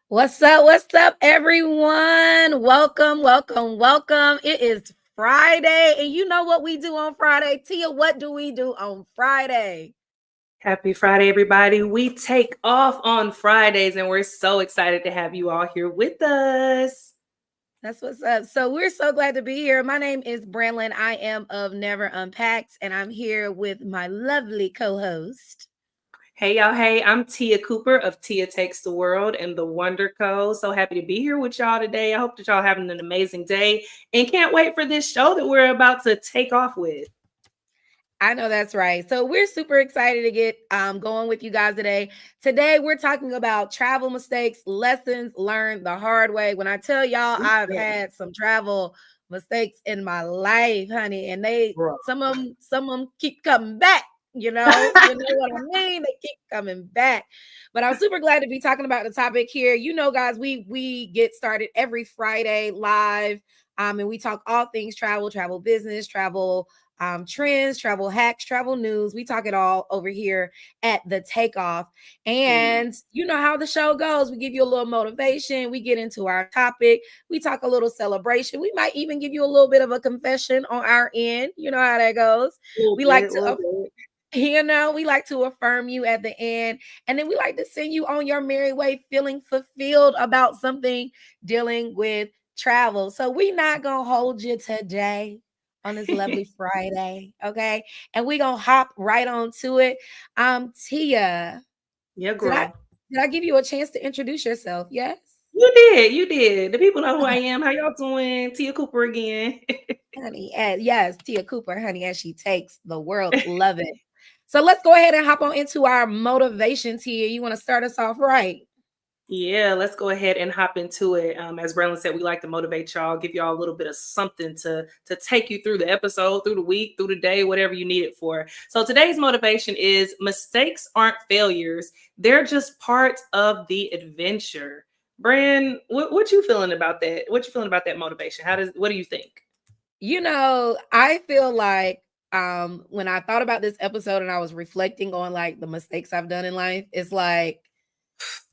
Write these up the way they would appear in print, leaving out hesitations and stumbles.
What's up, everyone? Welcome. It is Friday, and you know what we do on Friday. Tia, what do we do on Friday? Happy Friday, everybody. We take off on Fridays, and we're so excited to have you all here with us. That's what's up. So we're so glad to be here. My name is Branlin. I am of Never Unpacked, and I'm here with my lovely co-host. Hey, y'all. Hey, I'm Tia Cooper of Tia Takes the World and the Wonder Co. So happy to be here with y'all today. I hope that y'all having an amazing day and can't wait for this show that we're about to take off with. I know that's right. So we're super excited to get going with you guys today. Today we're talking about travel mistakes, lessons learned the hard way. When I tell y'all I've Yeah, had some travel mistakes in my life, honey, and they bro. some of them keep coming back. You know what I mean? They keep coming back. But I'm super glad to be talking about the topic here. You know, guys, we get started every Friday live. And we talk all things travel business, travel trends, travel hacks, travel news. We talk it all over here at the Takeoff. And you know how the show goes. We give you a little motivation. We get into our topic. We talk a little celebration. We might even give you a little bit of a confession on our end. You know how that goes. A little We like bit, a to little bit. we like to affirm you at the end. And then we like to send you on your merry way feeling fulfilled about something dealing with travel. So we're not going to hold you today on this lovely Friday. Okay. And we're going to hop right on to it. Tia, Yeah, did I, girl. did I give you a chance to introduce yourself? Yes. You did, you did. The people know who I am. How y'all doing? Tia Cooper again. Honey, yes, Tia Cooper, honey, as she takes the world. Love it. So let's go ahead and hop on into our motivation, Tia. You want to start us off right? Yeah, let's go ahead and hop into it. As Braylon said, we like to motivate y'all, give y'all a little bit of something to take you through the episode, through the week, through the day, whatever you need it for. So today's motivation is mistakes aren't failures; they're just part of the adventure. Bran, what you feeling about that? What you feeling about that motivation? What do you think? I feel like when I thought about this episode and I was reflecting on like the mistakes I've done in life, it's like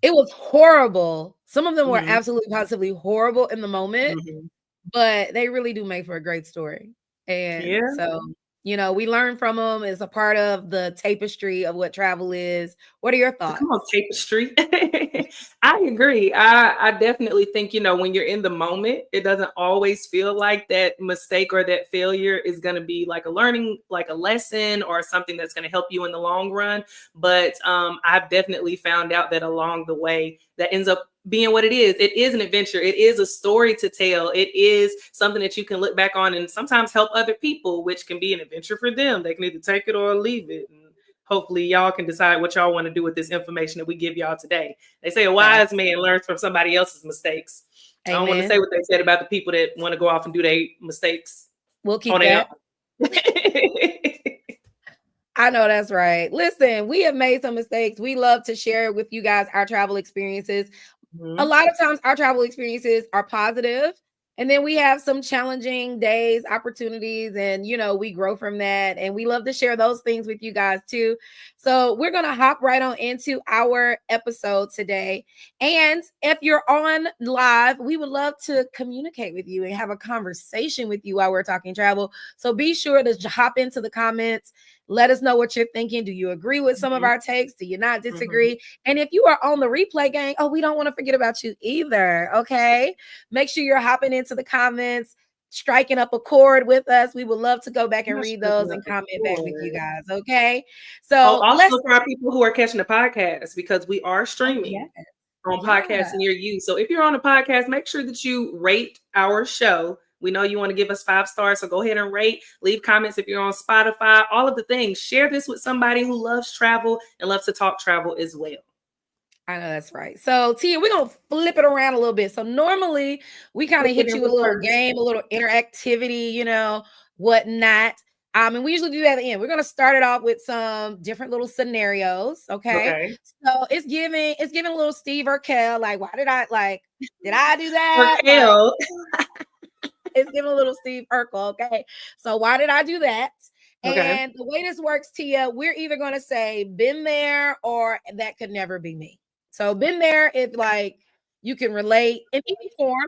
it was horrible. Some of them were Hmm. absolutely positively horrible in the moment, Hmm. but they really do make for a great story. And Yeah. so, we learn from them. It's a part of the tapestry of what travel is. What are your Come on, thoughts? tapestry. I agree. I definitely think, when you're in the moment, it doesn't always feel like that mistake or that failure is going to be like a learning, like a lesson or something that's going to help you in the long run. But I've definitely found out that along the way, that ends up being what it is. It is an adventure. It is a story to tell. It is something that you can look back on and sometimes help other people, which can be an adventure for them. They can either take it or leave it. And hopefully y'all can decide what y'all want to do with this information that we give y'all today. They say a That wise man learns from somebody else's mistakes. I don't want to say amen. what they said about the people that want to go off and do their mistakes We'll on keep their that. own. I know that's right. Listen, we have made some mistakes. We love to share with you guys our travel experiences. A Mhm. lot of times our travel experiences are positive, and then we have some challenging days, opportunities, and we grow from that, and we love to share those things with you guys too. So we're going to hop right on into our episode today. And if you're on live, we would love to communicate with you and have a conversation with you while we're talking travel. So be sure to hop into the comments. Let us know what you're thinking. Do you agree with some of Mhm. our takes? Do you not Mhm. disagree? And if you are on the replay gang, we don't want to forget about you either. Okay. Make sure you're hopping into the comments, striking up a chord with us. We would love to go back and Not read striking those up and a comment back with you chord. guys. Okay. Oh, So let's, also for our people who are catching the podcast, because we are oh, yeah. streaming on Yeah. podcasts near you. So if you're on a podcast, make sure that you rate our show. We know you want to give us 5 stars, so go ahead and rate, leave comments if you're on Spotify, all of the things. Share this with somebody who loves travel and loves to talk travel as well. I know that's right. So, Tia, we're gonna flip it around a little bit. So normally we kind Flip of it hit in you a little reverse. game, a little interactivity, whatnot. And we usually do that at the end. We're gonna start it off with some different little scenarios. Okay. Okay. So it's giving a little Steve Urkel, like, why did I do Or that? Like, Kale. it's giving a little Steve Urkel. Okay. So why did I do that? Okay. And the way this works, Tia, we're either going to say been there or that could never be me. So been there if like, you can relate in any form,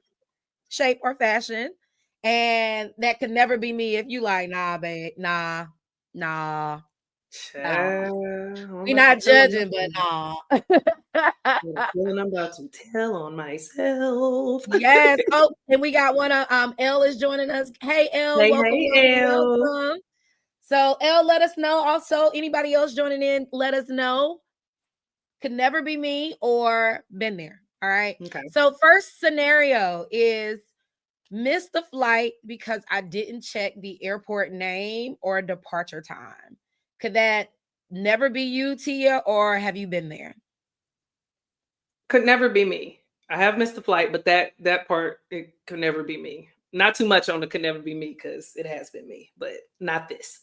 shape, or fashion. And that could never be me if you like, nah, babe, nah, nah, nah. Child, I'm We about to not tell on judging, but myself. nah. Got a feeling I'm about to tell on myself. Yes. Oh, and we got one of L is joining us. Hey L, Hey, welcome, welcome, hey, Elle. welcome. So L, let us know. Also, anybody else joining in, let us know. Could never be me or been there. All right. Okay. So first scenario is missed the flight because I didn't check the airport name or departure time. Could that never be you, Tia, or have you been there? Could never be me. I have missed the flight, but that part it could never be me. Not too much on the could never be me because it has been me, but not this.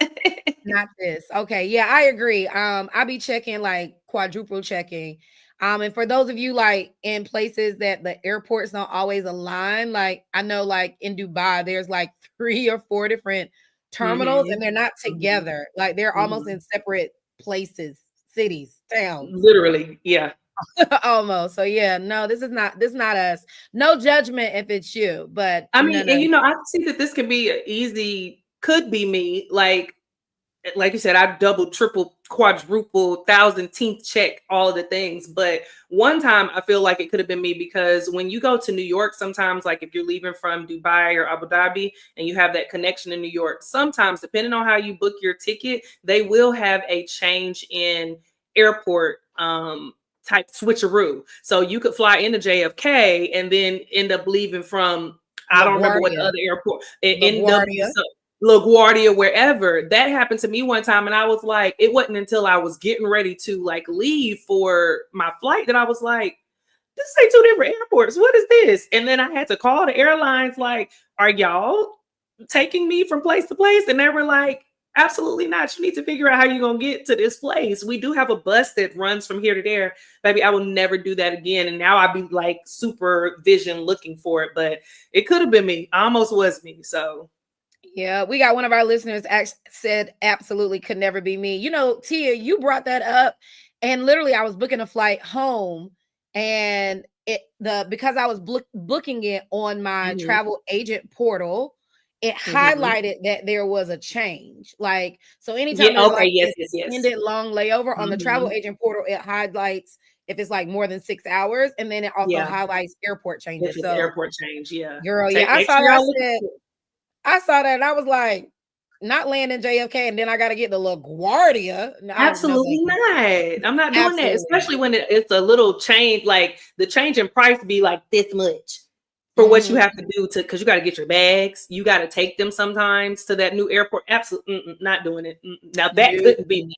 Not this. Okay. Yeah, I agree. I be checking like quadruple checking. And for those of you like in places that the airports don't always align, like I know like in Dubai, there's like 3 or 4 different terminals and Mhm. they're not Mhm. together. Like they're almost Mhm. in separate places, cities, towns. Literally, yeah. Almost. So yeah, no, this is not us. No judgment if it's you, but I no, mean, no. and I see that this can be a easy could be me, like you said, I double, triple, quadruple, thousandteenth check all of the things. But one time I feel like it could have been me because when you go to New York, sometimes like if you're leaving from Dubai or Abu Dhabi and you have that connection in New York, sometimes depending on how you book your ticket, they will have a change in airport type switcheroo. So you could fly into JFK and then end up leaving from I don't remember what the LaGuardia. other airport, NW LaGuardia. LaGuardia, wherever. That happened to me one time, and I was like, it wasn't until I was getting ready to like leave for my flight that I was like, this ain't 2 different airports. What is this? And then I had to call the airlines, like, are y'all taking me from place to place? And they were like, absolutely not. You need to figure out how you're gonna get to this place. We do have a bus that runs from here to there. Baby, I will never do that again. And now I'd be like supervision looking for it, but it could have been me. Almost was me. So Yeah, we got one of our listeners said absolutely could never be me. You know, Tia, you brought that up, and literally, I was booking a flight home, and because I was booking it on my mhm. travel agent portal, it Mhm. highlighted that there was a change. Like, so anytime Yeah, there's okay, like yes, an yes, yes. extended long layover on the travel Mhm. agent portal, it highlights if it's like more than 6 hours, and then it also Yeah, highlights airport if changes. it's So, airport change, yeah. girl, yeah, Take I make saw sure that. I y'all look said. at it. I saw that and I was like, not landing JFK and then I got to get the LaGuardia. No, no, thank Absolutely you. not. I'm not doing that, Absolutely not. especially when it's a little change, like the change in price be like this much for what you Hmm. have to do to because you got to get your bags, you got to take them sometimes to that new airport. Absolutely not doing it. Now that No, couldn't be me.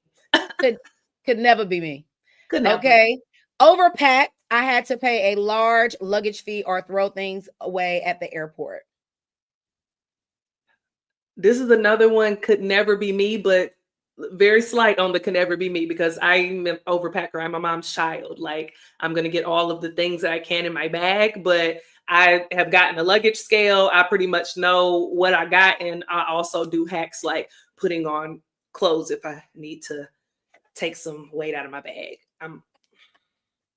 could could never be me. Could never. Okay. Overpacked. I had to pay a large luggage fee or throw things away at the airport. This is another one could never be me, but very slight on the could never be me because I'm an overpacker. I'm my mom's child. Like I'm gonna get all of the things that I can in my bag, but I have gotten a luggage scale. I pretty much know what I got, and I also do hacks like putting on clothes if I need to take some weight out of my bag. I'm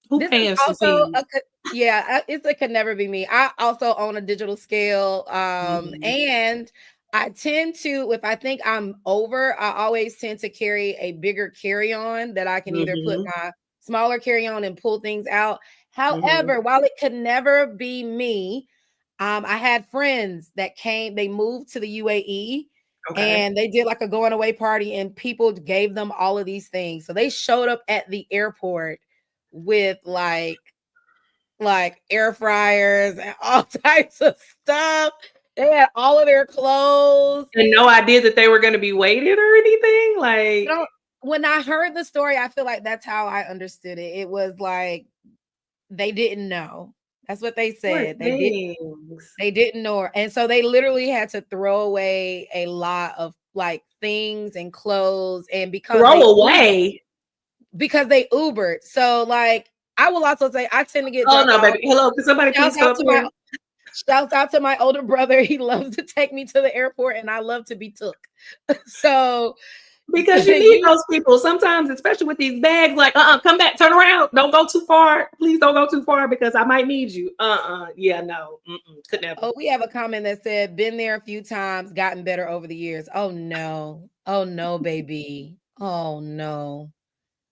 who This is paying some also fees. yeah, it could never be me. I also own a digital scale, Mhm. and I tend to, if I think I'm over, I always tend to carry a bigger carry-on that I can either put Mhm. my smaller carry-on and pull things out. Mhm. However, while it could never be me, I had friends that came, they moved to the UAE Okay. and they did like a going away party, and people gave them all of these things. So they showed up at the airport with like air fryers and all types of stuff. They had all of their clothes. And no idea that they were gonna be weighted or anything. You Like know, when I heard the story, I feel like that's how I understood it. It was like they didn't know. That's what they poor said. things. They didn't know. And so they literally had to throw away a lot of like things and clothes and Throw away. because they Ubered. So like I will also say I tend to get Oh dropped no, off. baby. Hello, can somebody Shouts please come out up to my here? Shouts out to my older brother. He loves to take me to the airport and I love to be took. So, Because you need those people sometimes, especially with these bags. Like, come back, turn around, don't go too far. Please don't go too far because I might need you. Yeah, no, could never. Oh, we have a comment that said, "Been there a few times, gotten better over the years." Oh no, baby. Oh no.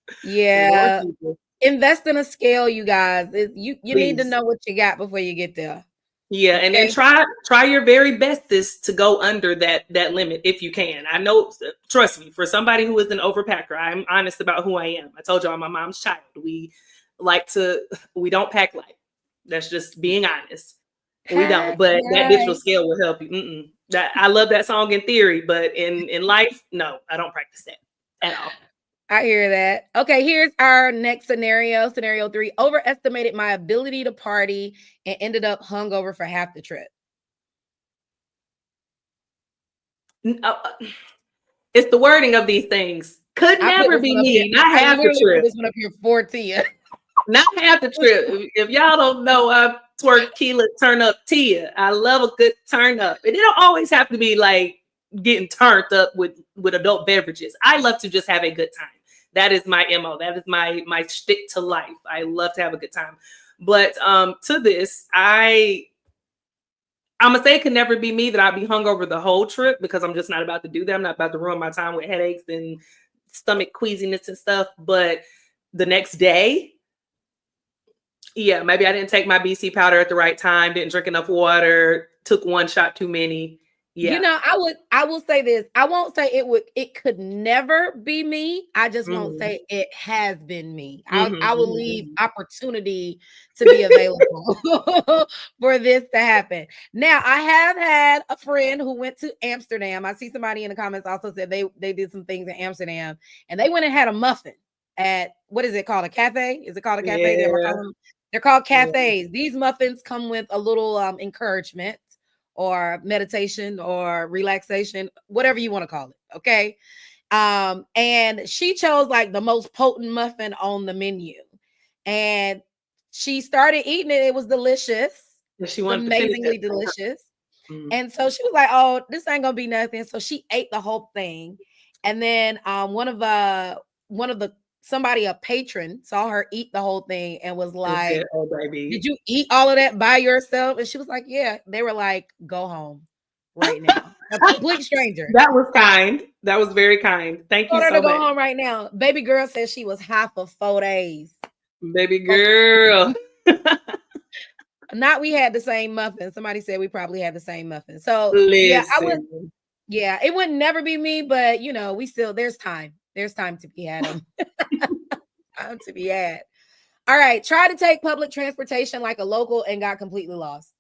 Lord Yeah, Jesus, invest in a scale, you guys. You need to please. know what you got before you get there. Yeah, and then Okay. try your very bestest to go under that limit if you can. I know, trust me, for somebody who is an overpacker, I'm honest about who I am. I told y'all I'm my mom's child. Like to we don't pack light. That's just being honest. We don't, Pack but that digital night. scale will help you. That I love that song in theory, but in life, no, I don't practice that at all. I hear that. Okay, here's our next scenario. Scenario 3: overestimated my ability to party and ended up hungover for half the trip. It's the wording of these things. Could I put never this be one up here. me. Not I half the literally put trip. this one up here for Tia. Not half the trip. If y'all don't know, I twerk Keela turn up Tia. I love a good turn up. And it don't always have to be like getting turned up with adult beverages. I love to just have a good time. That is my MO. That is my stick to life. I love to have a good time. But to this, I'm gonna say it could never be me that I'd be hungover the whole trip because I'm just not about to do that. I'm not about to ruin my time with headaches and stomach queasiness and stuff. But the next day, yeah, maybe I didn't take my BC powder at the right time, didn't drink enough water, took one shot too many. You Yeah. know, I will say this. I won't say it could never be me. I just won't say it has been me. I will leave opportunity to be available for this to happen. Now, I have had a friend who went to Amsterdam. I see somebody in the comments also said they did some things in Amsterdam and they went and had a muffin at, what is it called? A cafe? Is it called a cafe? Yeah. They're called Yeah. cafes. These muffins come with a little encouragement or meditation or relaxation, whatever you want to call it. Okay. And she chose like the most potent muffin on the menu. And she started eating it. It was delicious. She It's wanted to finish amazingly it. delicious. Mm. And so she was like, "Oh, this ain't gonna be nothing." So she ate the whole thing. And then one of the somebody, a patron, saw her eat the whole thing and was And said, like, oh, "Did baby. you eat all of that by yourself?" And she was like, "Yeah." They were like, "Go home right now." A complete stranger. That was kind. That was very kind. Thank you Told her to so go much. home right now. Baby girl said she was high for 4 days. Baby girl. Not we had the same muffin. Somebody said we probably had the same muffin. So yeah, I would. Listen. Yeah, it would never be me, but we still there's time. There's time to be had. Time to be had. All right. Try to take public transportation like a local and got completely lost.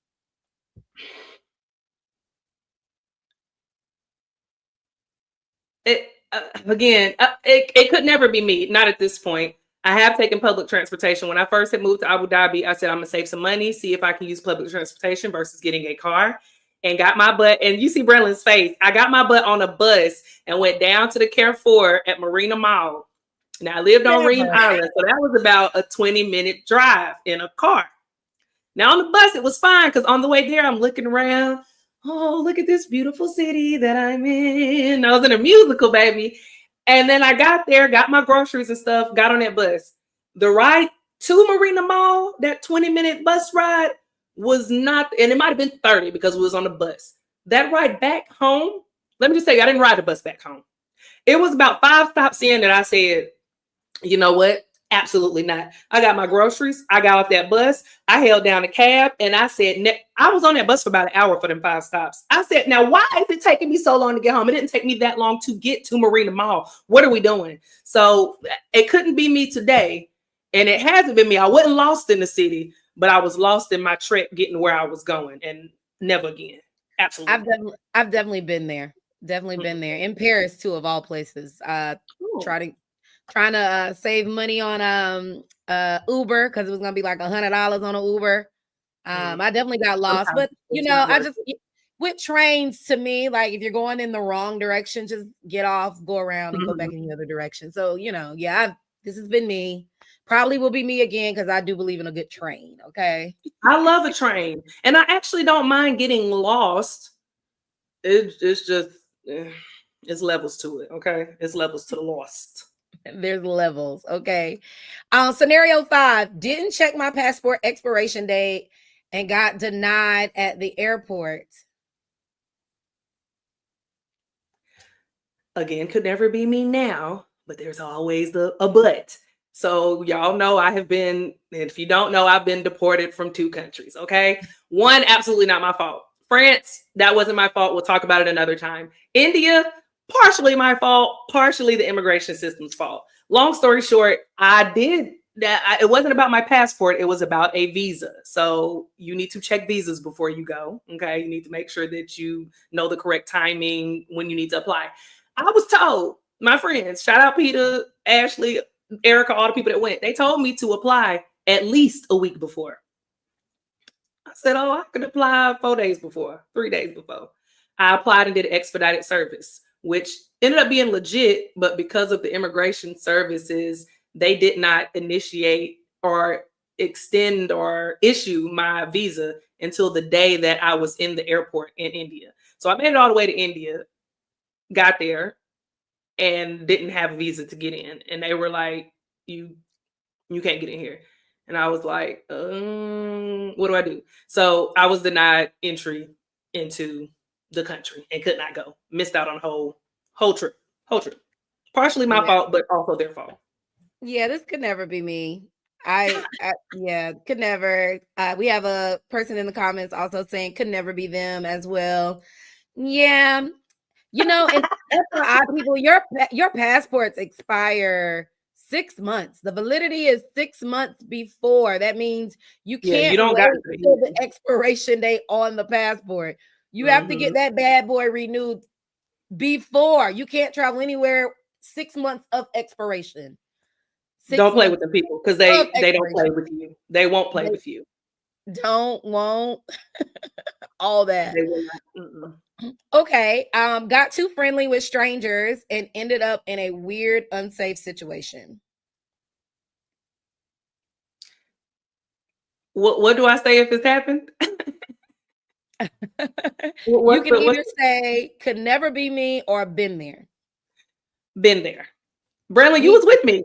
It could never be me. Not at this point. I have taken public transportation. When I first had moved to Abu Dhabi, I said I'm gonna save some money, see if I can use public transportation versus getting a car, and got my butt. And you see Breland's face. I got my butt on a bus and went down to the Carrefour at Marina Mall. Now I lived on Ream Never. Island, so that was about a 20-minute drive in a car. Now on the bus, it was fine because on the way there, I'm looking around. Oh, look at this beautiful city that I'm in. I was in a musical, baby. And then I got there, got my groceries and stuff, got on that bus. The ride to Marina Mall, that 20-minute bus ride, was not, and it might have been 30 because it was on the bus. That ride back home, let me just say, I didn't ride the bus back home. It was about 5 stops in that I said, you know what? Absolutely not. I got my groceries. I got off that bus. I held down a cab and I said, I was on that bus for about an hour for them 5 stops. I said, now, why is it taking me so long to get home? It didn't take me that long to get to Marina Mall. What are we doing? So it couldn't be me today. And it hasn't been me. I wasn't lost in the city, but I was lost in my trip getting where I was going and never again. Absolutely. I've definitely been there. Definitely been there in Paris too, of all places. Cool. Trying to save money on Uber because it was gonna be like $100 on an Uber. I definitely got lost, Sometimes but it's not I worth just it. with trains, to me, like if you're going in the wrong direction, just get off, go around, and go back in the other direction. So yeah, this has been me. Probably will be me again because I do believe in a good train. Okay. I love a train, and I actually don't mind getting lost. It's just, eh, It's levels to it, okay? It's levels to the lost. There's levels. Okay. Scenario 5, didn't check my passport expiration date and got denied at the airport. Again, could never be me now, but there's always a but. So y'all know I have been, if you don't know, I've been deported from 2 countries, okay? One, absolutely not my fault. France, that wasn't my fault. We'll talk about it another time. India, partially my fault, partially the immigration system's fault. Long story short, I did that. It wasn't about my passport, it was about a visa. So you need to check visas before you go, okay? You need to make sure that you know the correct timing when you need to apply. I was told, my friends, shout out Peter, Ashley, Erica, all the people that went, they told me to apply at least a week before. I said, oh, I could apply 4 days before, 3 days before. I applied and did expedited service, which ended up being legit, but because of the immigration services, they did not initiate or extend or issue my visa until the day that I was in the airport in India. So I made it all the way to India, got there, and didn't have a visa to get in. And they were like, you can't get in here. And I was like, what do I do? So I was denied entry into the country and could not go. Missed out on whole trip. Whole trip. Partially my fault, but also their fault. Yeah, this could never be me. Yeah, could never. We have a person in the comments also saying could never be them as well. Yeah, and FYI, people, your passports expire 6 months. The validity is 6 months before. That means you can't you don't wait got until the expiration date on the passport. You have to get that bad boy renewed before. You can't travel anywhere 6 months of expiration. Don't play with the people because they don't play with you. They won't play with you. Won't all that. They will not. Okay. Got too friendly with strangers and ended up in a weird, unsafe situation. What do I say if it's happened? You can either say could never be me or been there. Been there. Brandon, you was with me.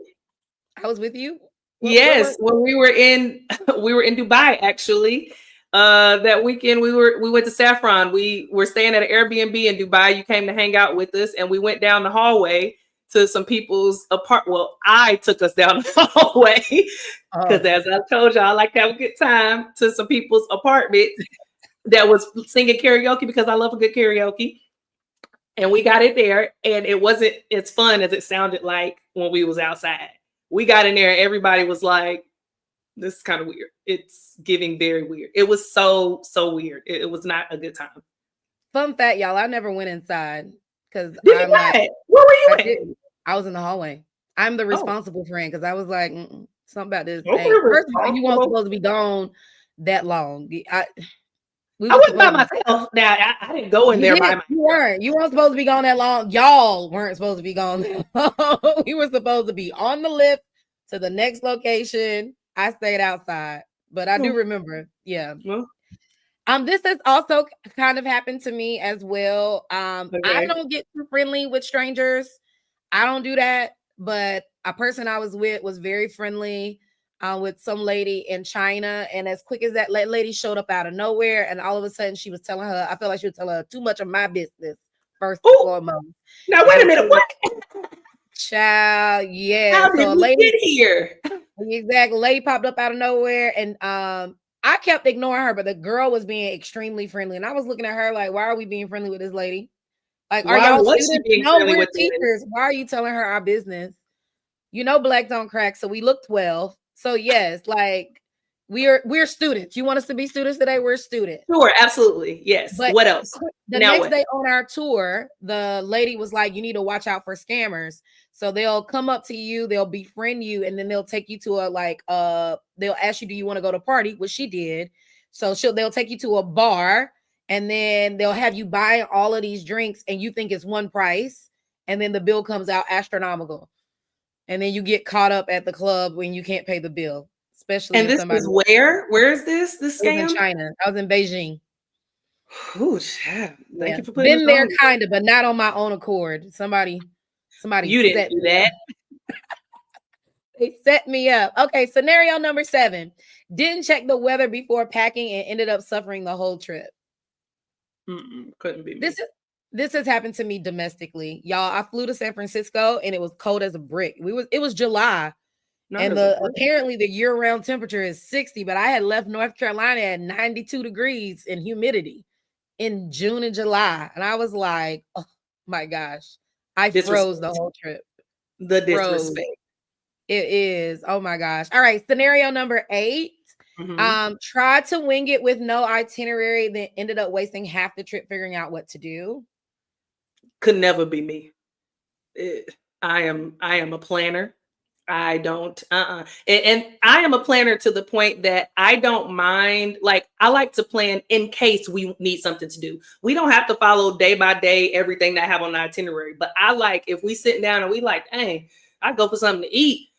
I was with you. Yes, when we were in Dubai actually. That weekend we went to Saffron. We were staying at an Airbnb in Dubai. You came to hang out with us, and we went down the hallway to some people's apartment. Well, I took us down the hallway because, as I told y'all, I like to have a good time, to some people's apartment that was singing karaoke because I love a good karaoke. And we got in there, and it wasn't as fun as it sounded like when we was outside. We got in there, and everybody was like, this is kind of weird. It's giving very weird. It was so weird. It was not a good time. Fun fact, y'all, I never went inside because I'm like, where were you in? I was in the hallway. I'm the responsible friend because I was like, something about this. Hey, first of all, you weren't supposed to be gone that long. I wasn't by myself. Now I didn't go in there by myself. You weren't supposed to be gone that long. Y'all weren't supposed to be gone that long. We were supposed to be on the lift to the next location. I stayed outside, but I do remember. Yeah. This has also kind of happened to me as well. I don't get too friendly with strangers. I don't do that, but a person I was with was very friendly with some lady in China. And as quick as that lady showed up out of nowhere, and all of a sudden she was telling her, I felt like she was telling her too much of my business first and foremost. Now, wait a minute. What? Child, yeah. How did we get here? Exactly. Lady popped up out of nowhere, and I kept ignoring her, but the girl was being extremely friendly, and I was looking at her like, "Why are we being friendly with this lady? Like, are y'all students? No, we're teachers. Why are you telling her our business? Black don't crack, so we look 12. So yes, like we're students. You want us to be students today? We're students. Sure, absolutely. Yes. But what else? The next day on our tour, the lady was like, you need to watch out for scammers. So they'll come up to you, they'll befriend you, and then they'll take you to they'll ask you, do you want to go to a party? Which she did. So they'll take you to a bar, and then they'll have you buy all of these drinks, and you think it's one price, and then the bill comes out astronomical. And then you get caught up at the club when you can't pay the bill. Especially and this is where? Where is this? This scam? In China. I was in Beijing. Ooh, thank Yeah, you for putting this been there on me. kind of, but not on my own accord. Somebody You didn't set do me that. up. They set me up. Okay, scenario number 7. Didn't check the weather before packing and ended up suffering the whole trip. Couldn't be This me. is this has happened to me domestically. Y'all, I flew to San Francisco and it was cold as a brick. It was July Not and as a the brick. apparently the year-round temperature is 60, but I had left North Carolina at 92 degrees in humidity in June and July. And I was like, oh my gosh. I froze the Disrespect. whole trip. The Froze. disrespect. It is. Oh my gosh. All right. Scenario number 8. Hmm. Tried to wing it with no itinerary, then ended up wasting half the trip figuring out what to do. Could never be me. I am a planner. I don't and I am a planner to the point that I don't mind, like I like to plan in case we need something to do. We don't have to follow day by day everything that I have on the itinerary, but I like if we sitting down and we like, hey, I go for something to eat.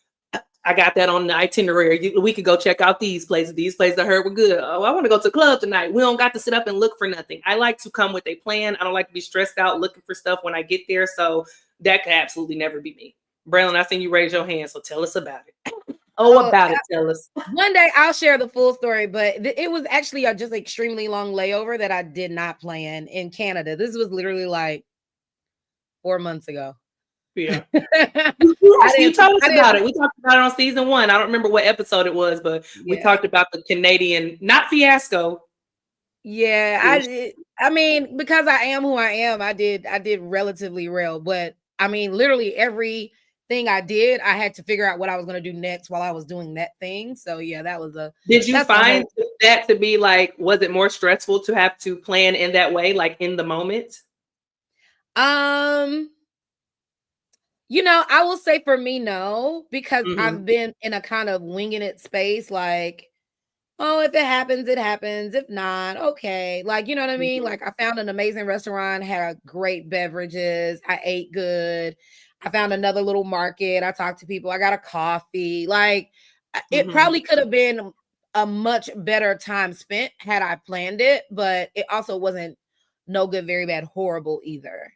I got that on the itinerary. We could go check out these places. These places I heard were good. Oh, I want to go to the club tonight. We don't got to sit up and look for nothing. I like to come with a plan. I don't like to be stressed out looking for stuff when I get there. So that could absolutely never be me. Braylon, I seen you raise your hand, so tell us about it. Oh, Oh, about it. Tell us. one day I'll share the full story, but it was actually a just extremely long layover that I did not plan in Canada. This was literally like 4 months ago. Yeah. I You didn't, told us I about didn't, it. We talked about it on season 1. I don't remember what episode it was, but we yeah, talked about the Canadian, not fiasco. yeah. I mean, because I am who I am, I did relatively well, but I mean, literally everything I did, I had to figure out what I was going to do next while I was doing that thing. So yeah, Did you that's the find whole. that to be like, was it more stressful to have to plan in that way, like in the moment? Um, I will say for me, no, because Hmm. I've been in a kind of winging it space. Like, oh, if it happens, it happens. If not, okay. Like, you know what I mean? Hmm. Like, I found an amazing restaurant, had a great beverages. I ate good. I found another little market. I talked to people. I got a coffee. Like, it Hmm. probably could have been a much better time spent had I planned it, but it also wasn't no good, very bad, horrible either.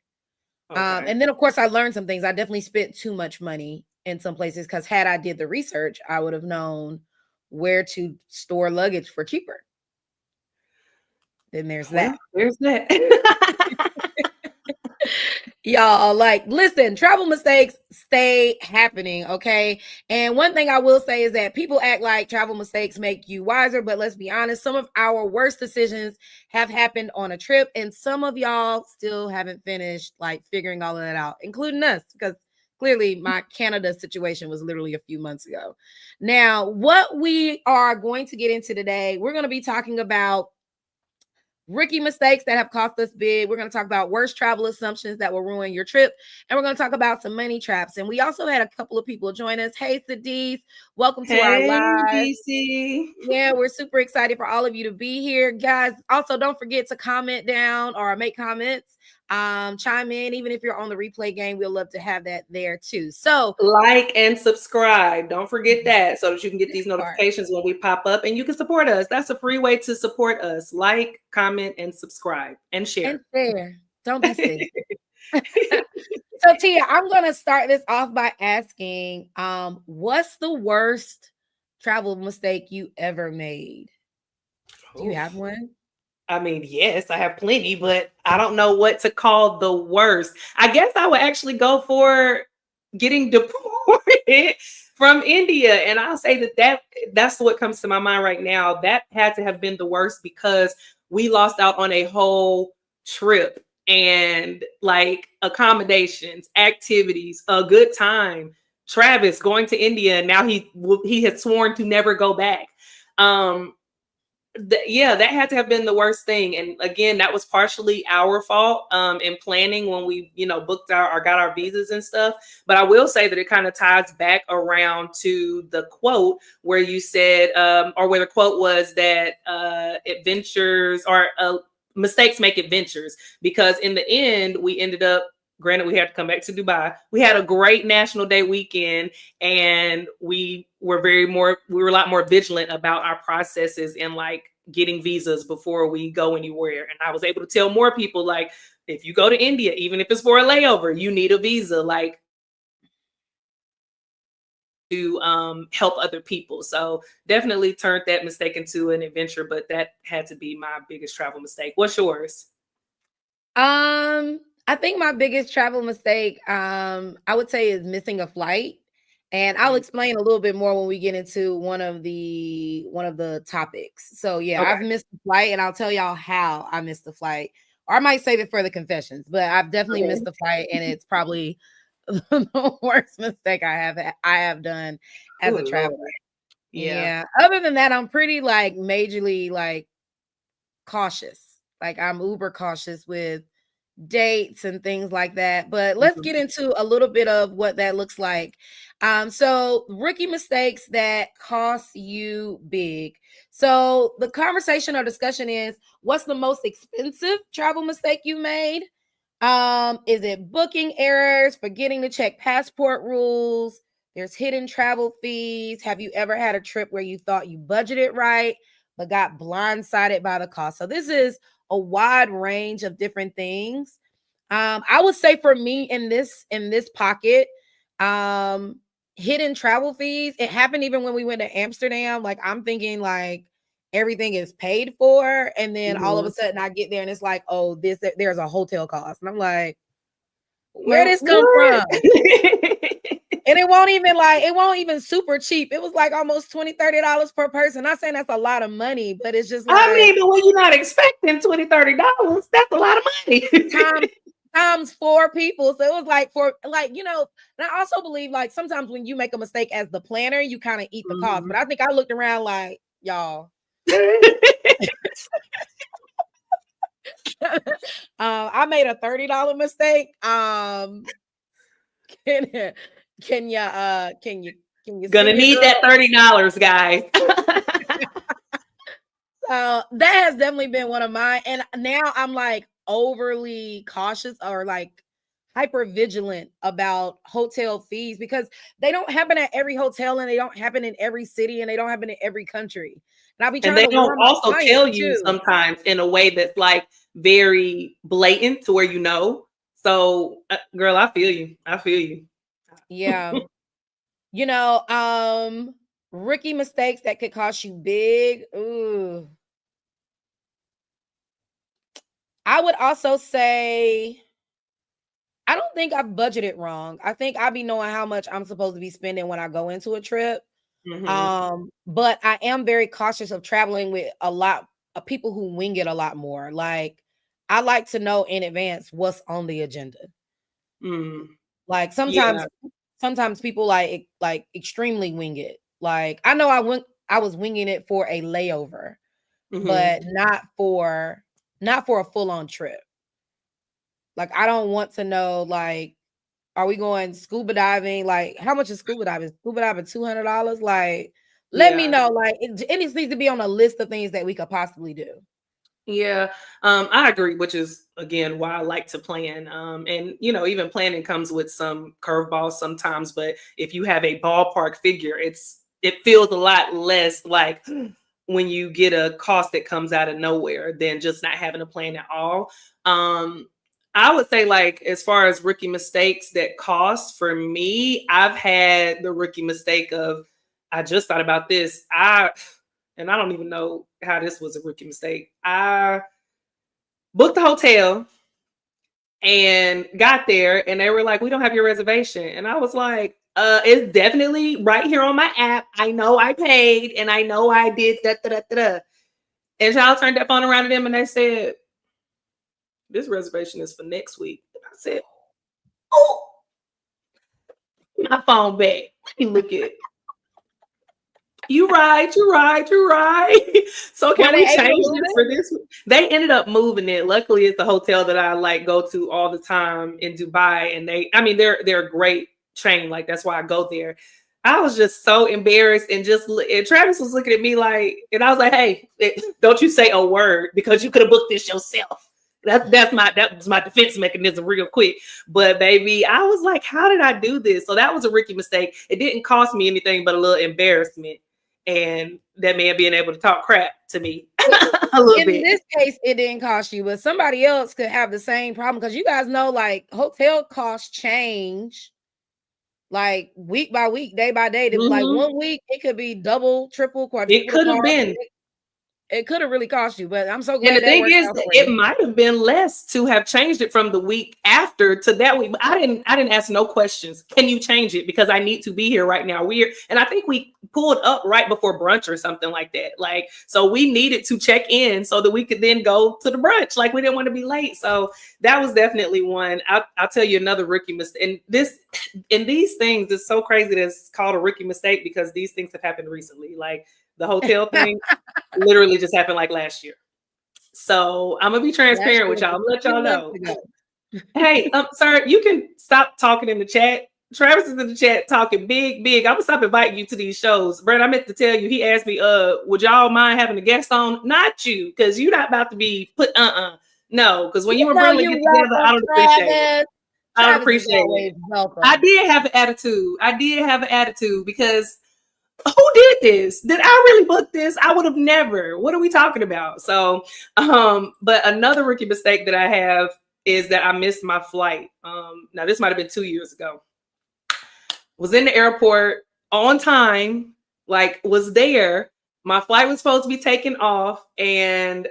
Okay. And then of course I learned some things. I definitely spent too much money in some places because had I did the research, I would have known where to store luggage for cheaper. Then there's Well, that. there's that. Y'all, like, listen, travel mistakes stay happening, okay? And one thing I will say is that people act like travel mistakes make you wiser, but let's be honest, some of our worst decisions have happened on a trip, and some of y'all still haven't finished like figuring all of that out, including us, because clearly my Canada situation was literally a few months ago. Now, what we are going to get into today, we're going to be talking about rookie mistakes that have cost us big. We're going to talk about worst travel assumptions that will ruin your trip. And we're going to talk about some money traps. And we also had a couple of people join us. Hey, Sadiq, welcome to our Hey, live. DC. Yeah, we're super excited for all of you to be here, guys. Also, don't forget to comment down or make comments. Chime in, even if you're on the replay game. We'll love to have that there too. So, Like and subscribe. Don't forget that so that you can get this these part notifications when we pop up and you can support us. That's a free way to support us. Like, comment, and subscribe and and share. share. Don't be silly. So Tia, I'm gonna start this off by asking, what's the worst travel mistake you ever made? Do you have Oof. one? I mean, yes, I have plenty, but I don't know what to call the worst. I guess I would actually go for getting deported from India, and I'll say that's what comes to my mind right now. That had to have been the worst because we lost out on a whole trip and like accommodations, activities, a good time. Travis going to India, and now he has sworn to never go back. Um, yeah, that had to have been the worst thing. And again, that was partially our fault in planning when we, booked or got our visas and stuff. But I will say that it kind of ties back around to the quote where you said, or where the quote was that adventures or mistakes make adventures. Because in the end, we ended up, granted, we had to come back to Dubai. We had a great National Day weekend, and we were a lot more vigilant about our processes and like getting visas before we go anywhere. And I was able to tell more people, like, if you go to India, even if it's for a layover, you need a visa, like, to help other people. So definitely turned that mistake into an adventure, but that had to be my biggest travel mistake. What's yours? I think my biggest travel mistake, I would say, is missing a flight. And I'll Mm. explain a little bit more when we get into one of the topics. So yeah, Okay. I've missed the flight, and I'll tell y'all how I missed the flight. Or I might save it for the confessions, but I've definitely Okay. missed the flight, and it's probably the worst mistake I have done as a Good Lord. traveler. Yeah. Yeah. Other than that, I'm pretty like majorly like cautious. Like I'm uber cautious with dates and things like that. But let's Mhm. get into a little bit of what that looks like. So rookie mistakes that cost you big. So the conversation or discussion is, what's the most expensive travel mistake you made? Is it booking errors, forgetting to check passport rules? There's hidden travel fees. Have you ever had a trip where you thought you budgeted right, but got blindsided by the cost? So this is a wide range of different things. I would say for me in this pocket, um, hidden travel fees. It happened even when we went to Amsterdam. Like I'm thinking like everything is paid for, and then all of a Mhm. sudden I get there and it's like, oh, there's a hotel cost, and I'm like, where Man, this come what? from? And it won't even super cheap. It was like almost $20-$30 per person. Not saying that's a lot of money, but it's just I like mean, but when you're not expecting $20-$30, that's a lot of money. time times four people. So it was like for like, and I also believe like sometimes when you make a mistake as the planner, you kind of eat the cost. Mhm. But I think I looked around like, y'all. I made a $30 mistake. Can can you can you Gonna send your need that girl? $30, guys. That has definitely been one of mine. And now I'm like overly cautious or like hyper vigilant about hotel fees because they don't happen at every hotel and they don't happen in every city and they don't happen in every country. And I'll be And trying they to don't warn my also clients tell you too. sometimes in a way that's like very blatant to where you know. So, girl, I feel you. I feel you. Yeah. You know, rookie mistakes that could cost you big. Ooh. I would also say I don't think I've budgeted wrong. I think I be knowing how much I'm supposed to be spending when I go into a trip. Mhm. But I am very cautious of traveling with a lot of people who wing it a lot more. Like I like to know in advance what's on the agenda. Mm. Like Yeah. sometimes people like extremely wing it. Like I was winging it for a layover, Mhm. but not for a full on trip. Like I don't want to know like are we going scuba diving? Like how much is scuba diving? Scuba diving $200? Like let me Yeah. know. Like it needs to be on a list of things that we could possibly do. Yeah, I agree, which is again why I like to plan. And even planning comes with some curveballs sometimes. But if you have a ballpark figure, it feels a lot less like when you get a cost that comes out of nowhere than just not having a plan at all. Um, I would say, like, as far as rookie mistakes that cost for me, I've had the rookie mistake of I just thought about this. And I don't even know how this was a rookie mistake. I booked the hotel and got there, and they were like, "We don't have your reservation." And I was like, it's definitely right here on my app. I know I paid, and I know I did da da da da." Da." And y'all turned that phone around to them, and they said, "This reservation is for next week." And I said, "Oh, my phone back. Let me look at you right. So Were can we they able to change move this it? for this? They ended up moving it. Luckily, it's the hotel that I like go to all the time in Dubai, and they're a great chain. Like that's why I go there. I was just so embarrassed and and Travis was looking at me like, and I was like, "Hey, don't you say a word because you could have booked this yourself." That was my defense mechanism real quick. But baby, I was like, how did I do this? So that was a rookie mistake. It didn't cost me anything but a little embarrassment. and that man being able to talk crap to me Well, a little in bit. this case, it didn't cost you, but somebody else could have the same problem because you guys know, like, hotel costs change like week by week, day by day. Like Mhm. 1 week, it could be double, triple, It quadruple the could have cost. been. It could have really cost you, but I'm so And the glad that thing worked is, out for it you. might have been less to have changed it from the week after to that week. But I didn't ask no questions. Can you change it? Because I need to be here right now. And I think we pulled up right before brunch or something like that. Like, so we needed to check in so that we could then go to the brunch. Like, we didn't want to be late. So that was definitely one. I'll tell you another rookie mistake. And these things, it's so crazy that it's called a rookie mistake because these things have happened recently. Like the hotel thing literally just happened like last year. So I'm gonna be Last transparent year with was y'all. a I'm gonna let few y'all months know. ago. Hey, sir, you can stop talking in the chat. Travis is in the chat talking big, big. I'm gonna stop inviting you to these shows. Brent, I meant to tell you, he asked me, would y'all mind having a guest on? Not you, because you're not about to be put No, because when You you and know Brenda you get together, I welcome, don't appreciate it. Travis. I don't Travis is appreciate it. always I welcome. did have an attitude. I did have an attitude because who did this? Did I really book this? I would have never. What are we talking about? So, but another rookie mistake that I have is that I missed my flight. Now this might have been 2 years ago. Was in the airport on time, like was there. My flight was supposed to be taken off, and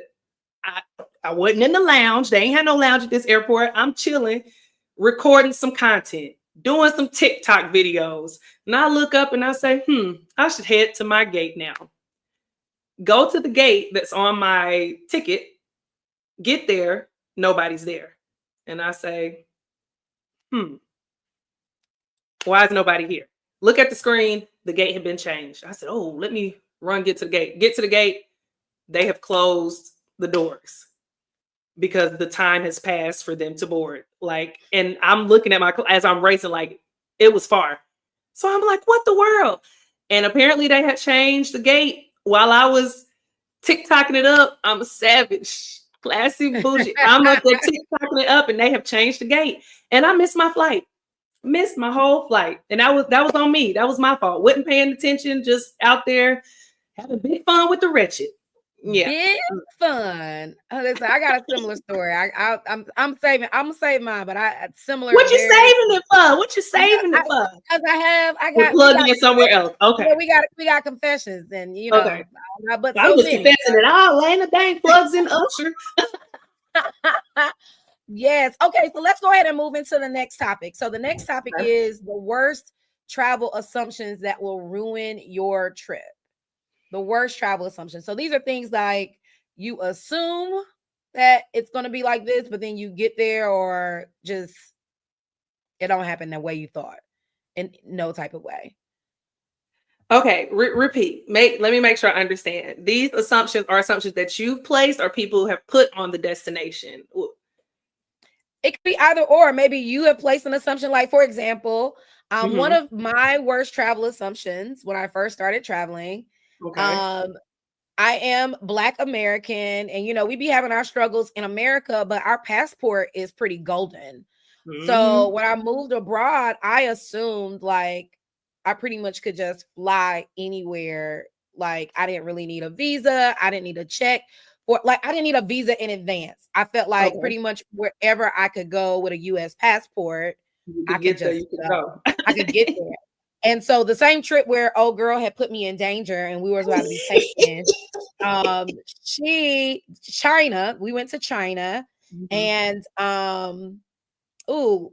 I I wasn't in the lounge. They ain't had no lounge at this airport. I'm chilling, recording some content, doing some TikTok videos. And I look up and I say, I should head to my gate now. Go to the gate that's on my ticket, get there, nobody's there. And I say, why is nobody here? Look at the screen, the gate had been changed. I said, oh, let me run, get to the gate. Get to the gate, they have closed the doors because the time has passed for them to board. Like, and I'm looking at as I'm racing, like it was far. So I'm like, what the world? And apparently they had changed the gate while I was TikToking it up. I'm a savage, classy, bougie. I'm up there TikToking it up, and they have changed the gate, and I missed my flight. Missed my whole flight, and that was on me. That was my fault. Wasn't paying attention, just out there having big fun with the wretched. Yeah. Big fun. Oh, listen, I got a similar story. I'm saving. I'm gonna save mine, but I similar, What you very saving it for? What you because saving it for? I We're got we got plugging it somewhere else. Okay. yeah, we got confessions, and Okay. but I so was many. confessing it all. Lana dang plugs in Usher. Yes. Okay, so let's go ahead and move into the next topic. So the next topic is the worst travel assumptions that will ruin your trip. The worst travel assumptions. So these are things like you assume that it's going to be like this, but then you get there or just it don't happen the way you thought in no type of way. Okay, repeat. Let me make sure I understand. These assumptions are assumptions that you've placed or people have put on the destination. It could be either or. Maybe you have placed an assumption. Like, for example, one Mm-hmm. of my worst travel assumptions when I first started traveling, Okay. um, I am Black American, and we be having our struggles in America, but our passport is pretty golden. So Mm-hmm. when I moved abroad, I assumed like I pretty much could just fly anywhere. Like I didn't really need a visa. I didn't need a check. Or like I didn't need a visa in advance. I felt like Okay. pretty much wherever I could go with a US passport, You I could could get there, just you could go. go. I could get there. And so the same trip where old girl had put me in danger and we was about to be taken, China, we went to China, Mhm. and ooh,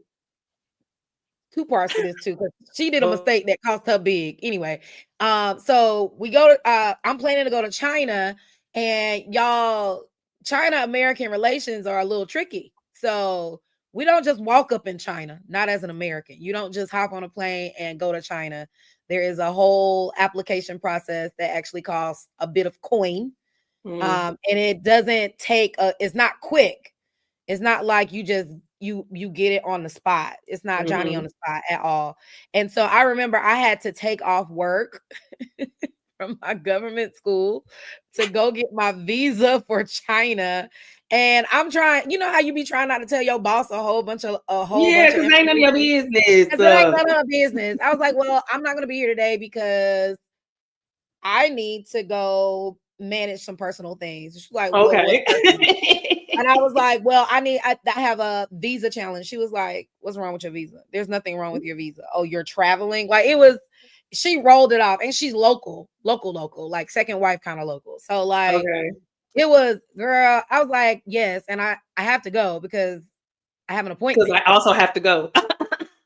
two parts to this too, because she did a Oh, mistake that cost her big. Anyway, so we go to I'm planning to go to China, and y'all, China American relations are a little tricky. So we don't just walk up in China, not as an American. You don't just hop on a plane and go to China. There is a whole application process that actually costs a bit of coin. mm, And it doesn't take it's not quick. It's not like you just you get it on the spot. It's not Johnny on mhm. the spot at all. And so I remember I had to take off work from my government school to go get my visa for China. And I'm trying, you know how you be trying not to tell your boss a whole Yeah, bunch of because ain't none of your information business. because it ain't none of her business. I was like, well, I'm not gonna be here today because I need to go manage some personal things. She's like, well, what's Okay. personal? And I was like, well, I have a visa challenge. She was like, what's wrong with your visa? There's nothing wrong with your visa. Oh, you're traveling. Like it was, she rolled it off, and she's local, like second wife kind of local. So like Okay. it was, girl, I was like, yes. And I have to go because I have an Because appointment. I also have to go. I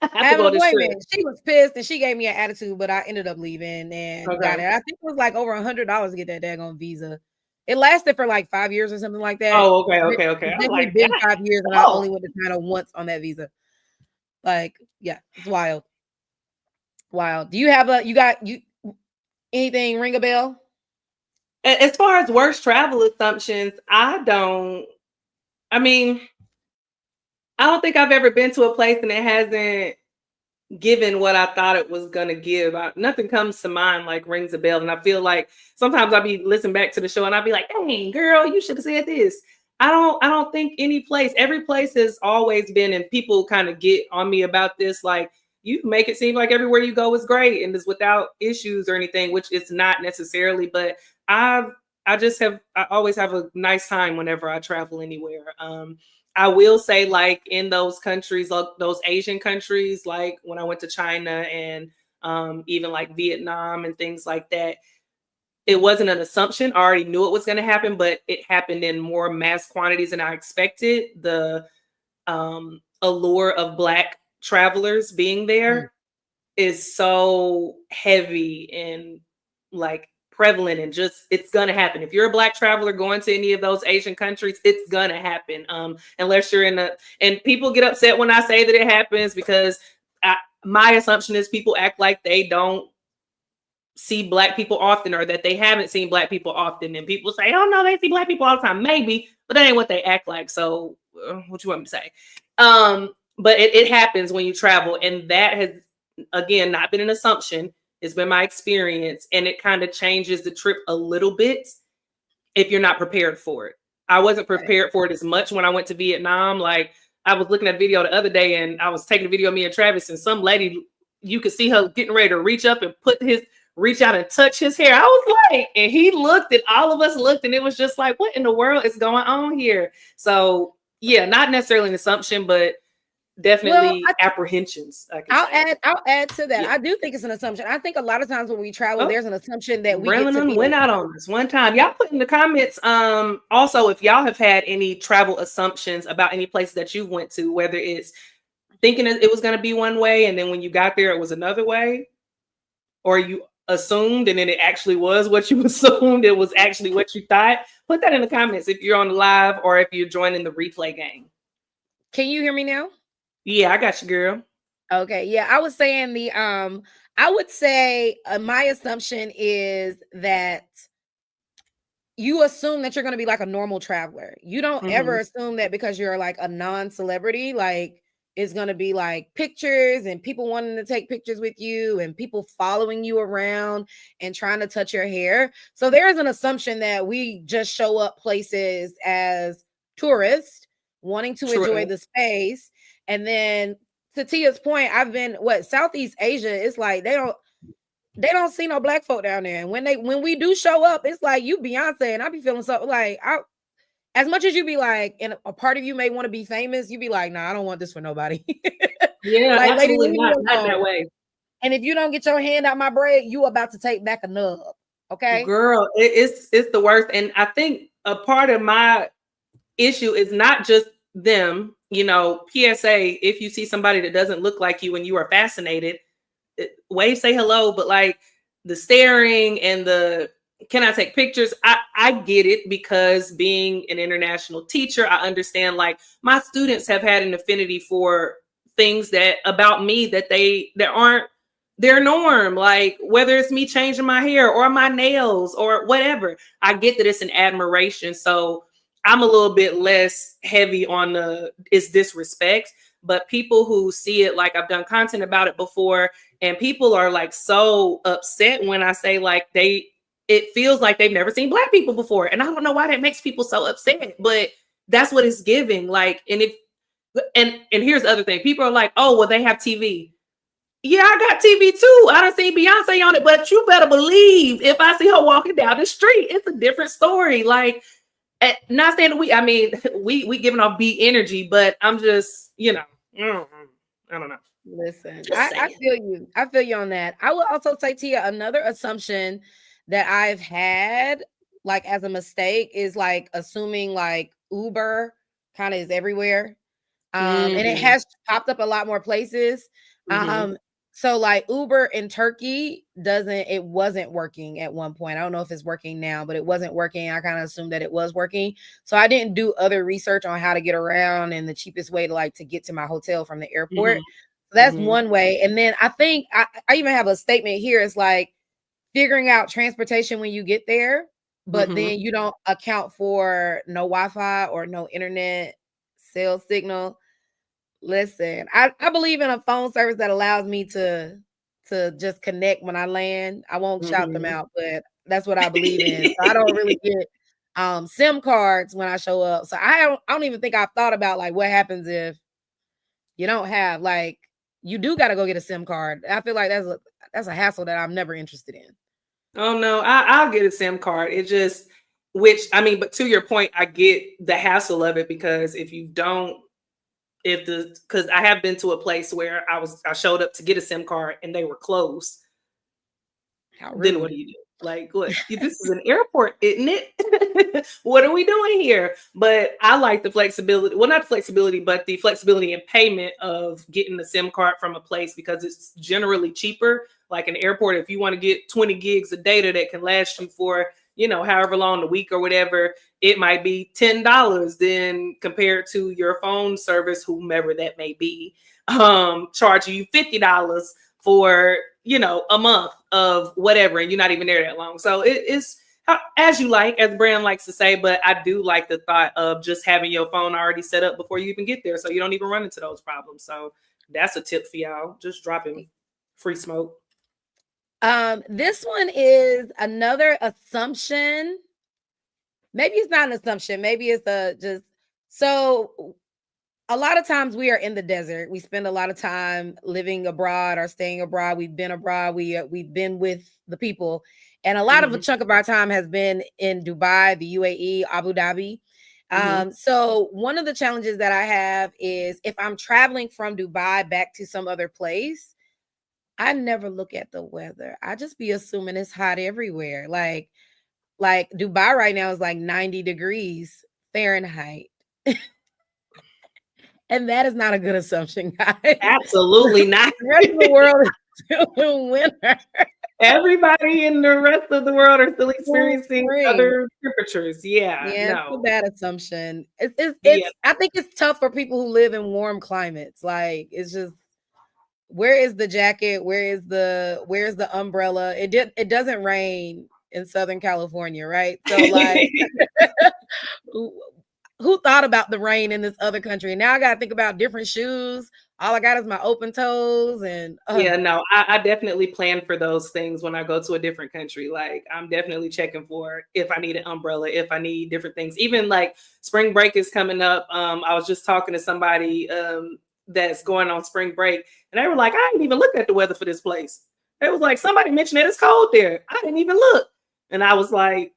I have to have go an on this trip. appointment. She was pissed and she gave me an attitude, but I ended up leaving and got Okay. it. I think it was like over $100 to get that daggone visa. It lasted for like 5 years or something like that. Oh, okay, okay, okay. It's I'm definitely like, been God. 5 years, and I Oh, only went to China once on that visa. Like, yeah, it's wild. Wild. Do you have a you got you anything ring a bell? as far as worst travel assumptions, I don't. I mean, I don't think I've ever been to a place and it hasn't given what I thought it was gonna give. Nothing comes to mind like rings a bell, and I feel like sometimes I'll be listening back to the show and I'll be like, "Dang, girl, you should have said this." I don't think any place, every place has always been, and people kind of get on me about this. Like you make it seem like everywhere you go is great and is without issues or anything, which it's not necessarily. But I've I always have a nice time whenever I travel anywhere. I will say, like in those countries, like those Asian countries, like when I went to China and even like Vietnam and things like that, it wasn't an assumption. I already knew it was going to happen, but it happened in more mass quantities than I expected. The allure of Black travelers being Mm. there is so heavy and like prevalent, and just it's gonna happen. If you're a Black traveler going to any of those Asian countries, it's gonna happen. Unless you're in a, and people get upset when I say that it happens because my assumption is people act like they don't see Black people often, or that they haven't seen Black people often, and people say, oh no, they see Black people all the time. Maybe, but that ain't what they act like. So what you want me to say? But it happens when you travel, and that has again not been an assumption. It's been my experience, and it kind of changes the trip a little bit if you're not prepared for it. I wasn't Right. prepared for it as much when I went to Vietnam. Like I was looking at a video the other day, and I was taking a video of me and Travis, and some lady, you could see her getting ready to reach up and reach out and touch his hair. I was like, and he looked, and all of us looked, and it was just like, what in the world is going on here? So yeah, not necessarily an assumption, but Well, definitely apprehensions, I can say. I'll add to that. Yeah. I do think it's an assumption. I think a lot of times when we travel, Oh, there's an assumption that we get to Braylon be went out on us one time. Y'all put in the comments also if y'all have had any travel assumptions about any places that you went to, whether it's thinking it was going to be one way and then when you got there it was another way, or you assumed and then it actually was what you assumed it was actually what you thought. Put that in the comments if you're on the live or if you're joining the replay game. Can you hear me now? Yeah, I got you, girl. Okay. Yeah, I was saying I would say my assumption is that you assume that you're going to be like a normal traveler. You don't ever Mm-hmm. assume that because you're like a non-celebrity, like it's going to be like pictures and people wanting to take pictures with you and people following you around and trying to touch your hair. So there is an assumption that we just show up places as tourists wanting to enjoy True. the space. And then to Tia's point, I've been Southeast Asia, it's like they don't see no Black folk down there. And when we do show up, it's like you Beyonce, and I be feeling so like as much as you be like, and a part of you may want to be famous, you be like, nah, I don't want this for nobody. Yeah, Like, lady, absolutely leave me not alone. that way. And if you don't get your hand out my bread, you about to take back a nub. Okay. Girl, it's the worst. And I think a part of my issue is not just them, PSA, if you see somebody that doesn't look like you and you are fascinated, wave, say hello, but like the staring and the can I take pictures? I get it because being an international teacher, I understand like my students have had an affinity for things that about me that aren't their norm, like whether it's me changing my hair or my nails or whatever. I get that it's an admiration. So I'm a little bit less heavy on the is disrespect, but people who see it, like I've done content about it before, and people are like so upset when I say like it feels like they've never seen Black people before. And I don't know why that makes people so upset, but that's what it's giving. Like, and here's the other thing. People are like, oh, well, they have TV. Yeah, I got TV too. I don't see Beyonce on it, but you better believe if I see her walking down the street, it's a different story. Like, not saying that I mean, we giving off beat energy, but I'm just, I don't know. Listen, Just I saying. feel you. I feel you on that. I will also say, Tia, another assumption that I've had, like as a mistake, is like assuming like Uber kind of is everywhere. And it Mm-hmm. has popped up a lot more places. Mm-hmm. So like Uber in Turkey it wasn't working at one point. I don't know if it's working now, but it wasn't working. I kind of assumed that it was working. So I didn't do other research on how to get around and the cheapest way to get to my hotel from the airport. So that's Mm-hmm. one way. And then I think I even have a statement here. It's like figuring out transportation when you get there, but Mm-hmm. then you don't account for no Wi-Fi or no internet cell signal. Listen, I believe in a phone service that allows me to just connect when I land. I won't shout them Mm-hmm. out, but that's what I believe in. So I don't really get SIM cards when I show up. So I don't even think I've thought about like what happens if you don't have like you do got to go get a SIM card. I feel like that's a hassle that I'm never interested in. Oh no, I'll get a SIM card. It just, which I mean, but to your point, I get the hassle of it because if you don't, if the because I have been to a place where I showed up to get a SIM card and they were closed. How Then what rude. do you do? Like, what? This is an airport, isn't it? What are we doing here? But I like the flexibility. Well, not the flexibility, but the flexibility in payment of getting the SIM card from a place because it's generally cheaper. Like an airport, if you want to get 20 gigs of data that can last you for, however long the week or whatever, it might be $10 then compared to your phone service, whomever that may be, charging you $50 for a month of whatever, and you're not even there that long. So it's as you like, as Brand likes to say, but I do like the thought of just having your phone already set up before you even get there, so you don't even run into those problems. So that's a tip for y'all. Just dropping free smoke. This one is another assumption. Maybe it's not an assumption. Maybe it's a just so a lot of times we are in the desert. We spend a lot of time living abroad or staying abroad. We've been abroad. We've been with the people, and a lot of a Mm-hmm. chunk of our time has been in Dubai, the UAE, Abu Dhabi. Mm-hmm. So one of the challenges that I have is if I'm traveling from Dubai back to some other place, I never look at the weather. I just be assuming it's hot everywhere. Like Dubai right now is like 90 degrees Fahrenheit. And that is not a good assumption, guys. Absolutely not. The rest of the world is still in winter. Everybody in the rest of the world are still Full experiencing spring. other temperatures. Yeah, Yeah, it's a no. bad assumption. Yeah. I think it's tough for people who live in warm climates. Like it's just where is the jacket? Where's the umbrella? It doesn't rain in Southern California, right? So like who, who thought about the rain in this other country? Now I gotta think about different shoes. All I got is my open toes and Yeah, no, I definitely plan for those things when I go to a different country. Like, I'm definitely checking for if I need an umbrella, if I need different things. Even like spring break is coming up. I was just talking to somebody that's going on spring break, and they were like, I didn't even look at the weather for this place. It was like somebody mentioned that it's cold there. I didn't even look, and I was like,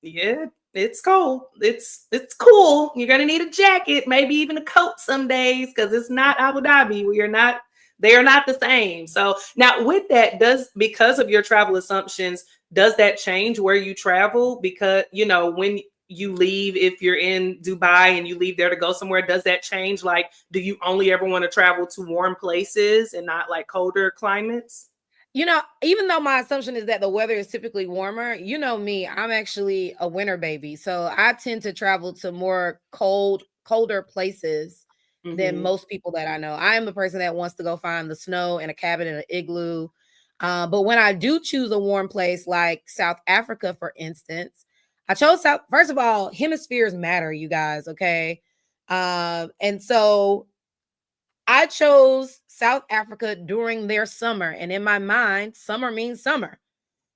yeah, it's cold. It's cool. You're gonna need a jacket, maybe even a coat some days, because it's not Abu Dhabi. We are not. They are not the same. So now, with that, does because of your travel assumptions, does that change where you travel? Because when you leave, if you're in Dubai and you leave there to go somewhere, does that change? Like, do you only ever want to travel to warm places and not like colder climates? even though my assumption is that the weather is typically warmer, you know me, I'm actually a winter baby. So I tend to travel to more colder places than Mm-hmm. most people that I know. I am the person that wants to go find the snow in a cabin in an igloo. But when I do choose a warm place like South Africa, for instance, I chose South. First of all, hemispheres matter, you guys. Okay. And so I chose South Africa during their summer. And in my mind, summer means summer.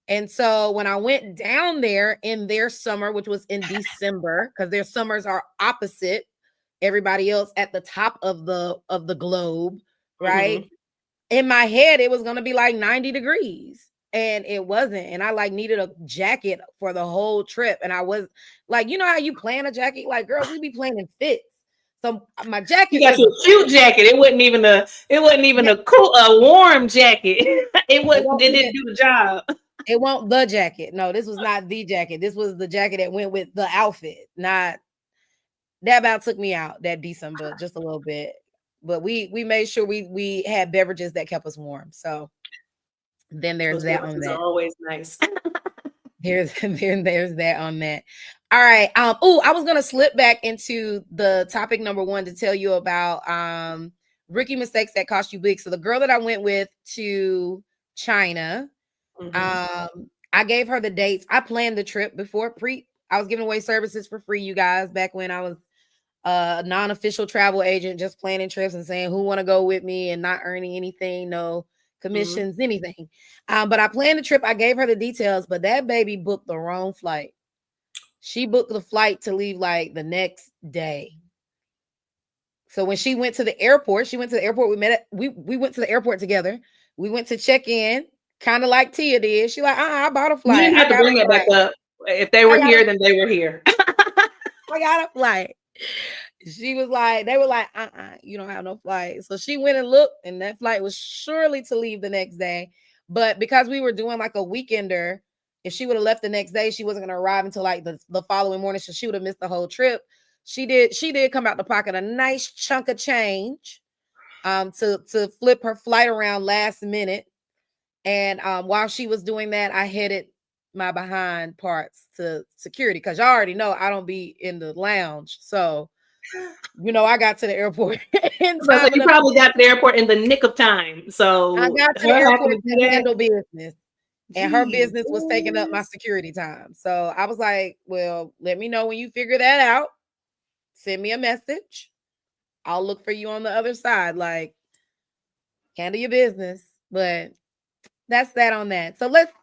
And so when I went down there in their summer, which was in December, because their summers are opposite everybody else at the top of the globe, right? Mm-hmm. in my head it was gonna be like 90 degrees. And it wasn't. And I like needed a jacket for the whole trip. And I was like, you know how you plan a jacket? Like, girls, we be planning fits. So my You jacket got was you a a cute jacket. It wasn't even a. It wasn't even yeah, a cool, a warm jacket. It it wasn't. won't It even didn't do the job. it won't the jacket. No, this was not the jacket. This was the jacket that went with the outfit. Not that about took me out that December just a little bit. But we made sure we had beverages that kept us warm. So then there's Those that on beverages are that. always nice. There's that on that. All right. Oh, I was gonna slip back into the topic number one to tell you about rookie mistakes that cost you big. So the girl that I went with to China, Mm-hmm. I gave her the dates. I planned the trip before I was giving away services for free, you guys, back when I was a non-official travel agent, just planning trips and saying who want to go with me and not earning anything, no Mm-hmm. commissions, anything. But I planned the trip. I gave her the details, but that baby booked the wrong flight. She booked the flight to leave like the next day. So when she went to the airport, she went to the airport. We went to the airport together. We went to check in, kind of like Tia did. She like, I bought a You flight. didn't I have to got a bring it back flight. up. If they I were got a here, then they were here. I got a flight. She was like, they were like, you don't have no flight. So she went and looked, and that flight was surely to leave the next day. But because we were doing like a weekender, if she would have left the next day, she wasn't gonna arrive until like the following morning. So she would have missed the whole trip. She did come out the pocket a nice chunk of change to flip her flight around last minute. And while she was doing that, I headed my behind parts to security because y'all already know I don't be in the lounge. So I got to the airport in So time you enough. probably got to the airport in the nick of time. I So got to the her having airport to do to that. handle business, and her Jeez. business was taking up my security time. So I was like, well, let me know when you figure that out. Send me a message. I'll look for you on the other side. Like, handle your business. But that's that on that. So let's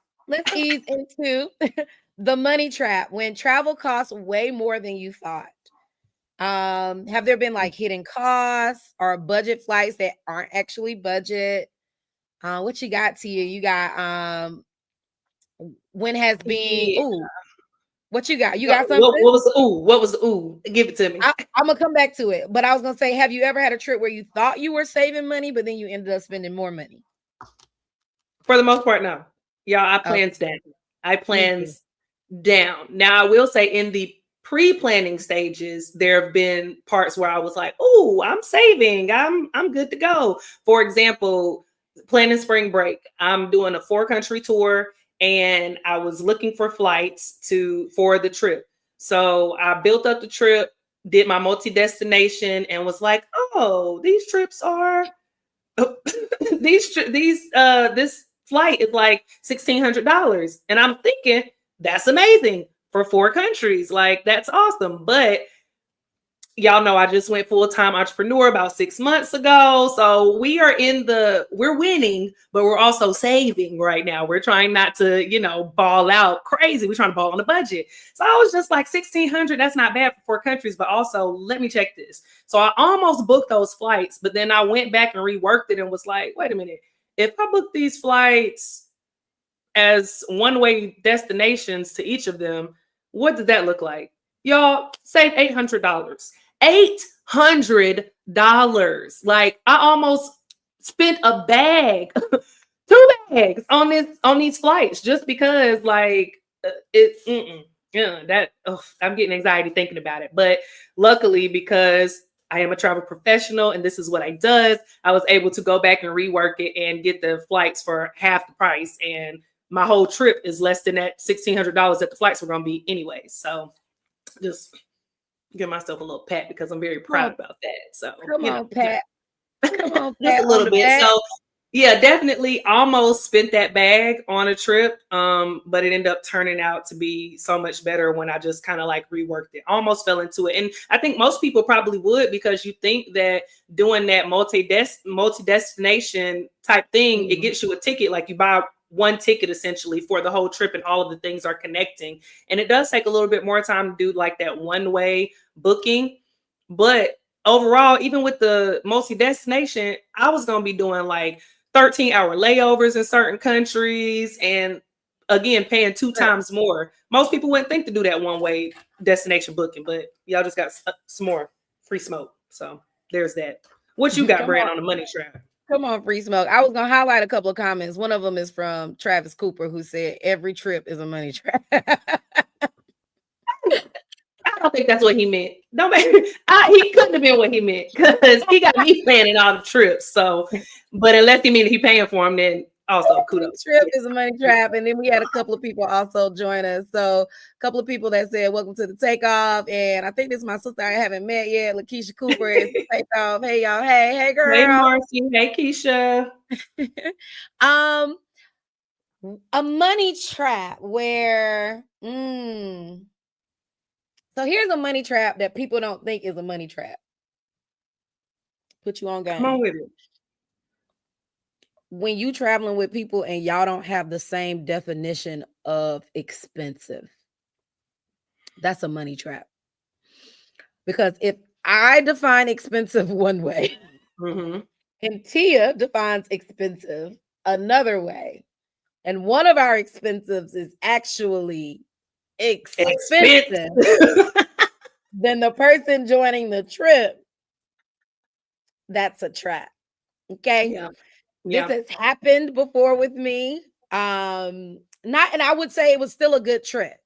ease into the money trap when travel costs way more than you thought. Have there been like hidden costs or budget flights that aren't actually budget? What you got to you? You got when has been Yeah. ooh, what you got? You got What something? was the ooh? What was the ooh? Give it to me. I'm gonna come back to it, but I was gonna say, have you ever had a trip where you thought you were saving money, but then you ended up spending more money? For the most part, no. Y'all, I Okay, plans down. I me too. plans down. Now, I will say in the pre-planning stages, there have been parts where I was like, "Oh, I'm saving. I'm good to go." For example, planning spring break. I'm doing a 4 country tour, and I was looking for flights for the trip. So I built up the trip, did my multi-destination, and was like, "Oh, these trips are this flight is like $1,600." And I'm thinking that's amazing for 4 countries. Like, that's awesome. But y'all know I just went full-time entrepreneur about 6 months ago. So we're winning, but we're also saving right now. We're trying not to, ball out crazy. We're trying to ball on a budget. So I was just like, 1,600, that's not bad for 4 countries, but also let me check this. So I almost booked those flights, but then I went back and reworked it and was like, wait a minute, if I book these flights as one-way destinations to each of them, what did that look like? Y'all, save $800. $800. Like, I almost spent a bag, 2 bags on these flights just because, like, I'm getting anxiety thinking about it. But luckily, because I am a travel professional and this is what I does, I was able to go back and rework it and get the flights for half the price. And my whole trip is less than that $1,600 that the flights were going to be anyway. So just give myself a little pat because I'm very Come proud on, about that. So, come on, Pat. Come on, just Pat a on little the bit. back. So, yeah, definitely almost spent that bag on a trip. But it ended up turning out to be so much better when I just kind of like reworked it. Almost fell into it. And I think most people probably would, because you think that doing that multi-destination type thing, it Mhm. gets you a ticket. Like, you buy one ticket essentially for the whole trip and all of the things are connecting. And it does take a little bit more time to do like that one-way booking. But overall, even with the multi-destination, I was going to be doing like 13-hour layovers in certain countries, and again, paying 2 times more. Most people wouldn't think to do that one-way destination booking, but y'all just got some more free smoke. So there's that. What you got, Come Brand, on. on the money trap? Come on, free smoke. I was gonna highlight a couple of comments. One of them is from Travis Cooper, who said every trip is a money trap. I don't think that's what he meant. No, he couldn't have been what he meant, because he got me planning all the trips. So, but unless he means he paying for them, then also kudos. Trip is a money trap. And then we had a couple of people also join us. So a couple of people that said, welcome to the takeoff. And I think this is my sister I haven't met yet. Lakeisha Cooper is the takeoff. Hey y'all. Hey girl. Hey Marcy. Hey Keisha. A money trap where so here's a money trap that people don't think is a money trap. Put you on game. Come on with it. When you traveling with people and y'all don't have the same definition of expensive, that's a money trap. Because if I define expensive one way, and Tia defines expensive another way, and one of our expensives is actually expensive, then the person joining the trip, that's a trap. Okay. Yeah. This has happened before with me. And I would say it was still a good trip.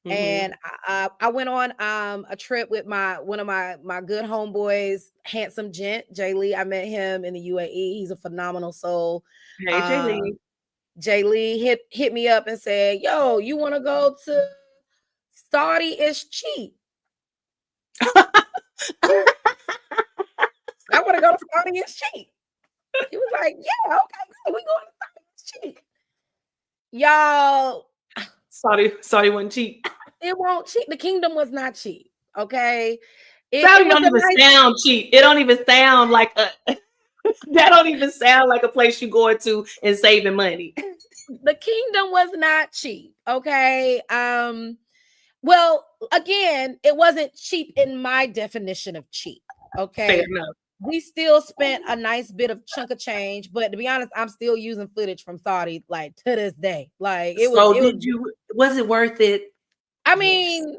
And I went on a trip with one of my good homeboys, handsome gent, Jay Lee. I met him in the UAE. He's a phenomenal soul. Hey, Jay Lee. Jay Lee hit me up and said, yo, you want to go to Saudi? It's cheap. I want to go to Saudi. It's cheap. He was like, yeah, okay, we going to Saudi. It's cheap. Y'all, Saudi wasn't cheap. It won't cheap. The kingdom was not cheap. Okay. Saudi don't even sound cheap. It don't even sound like that don't even sound like a place you going to and saving money. The kingdom was not cheap. Okay. Well, again, it wasn't cheap in my definition of cheap. Okay. Fair enough. We still spent a nice bit of chunk of change, but to be honest, I'm still using footage from Saudi like to this day. Like was it worth it? I mean,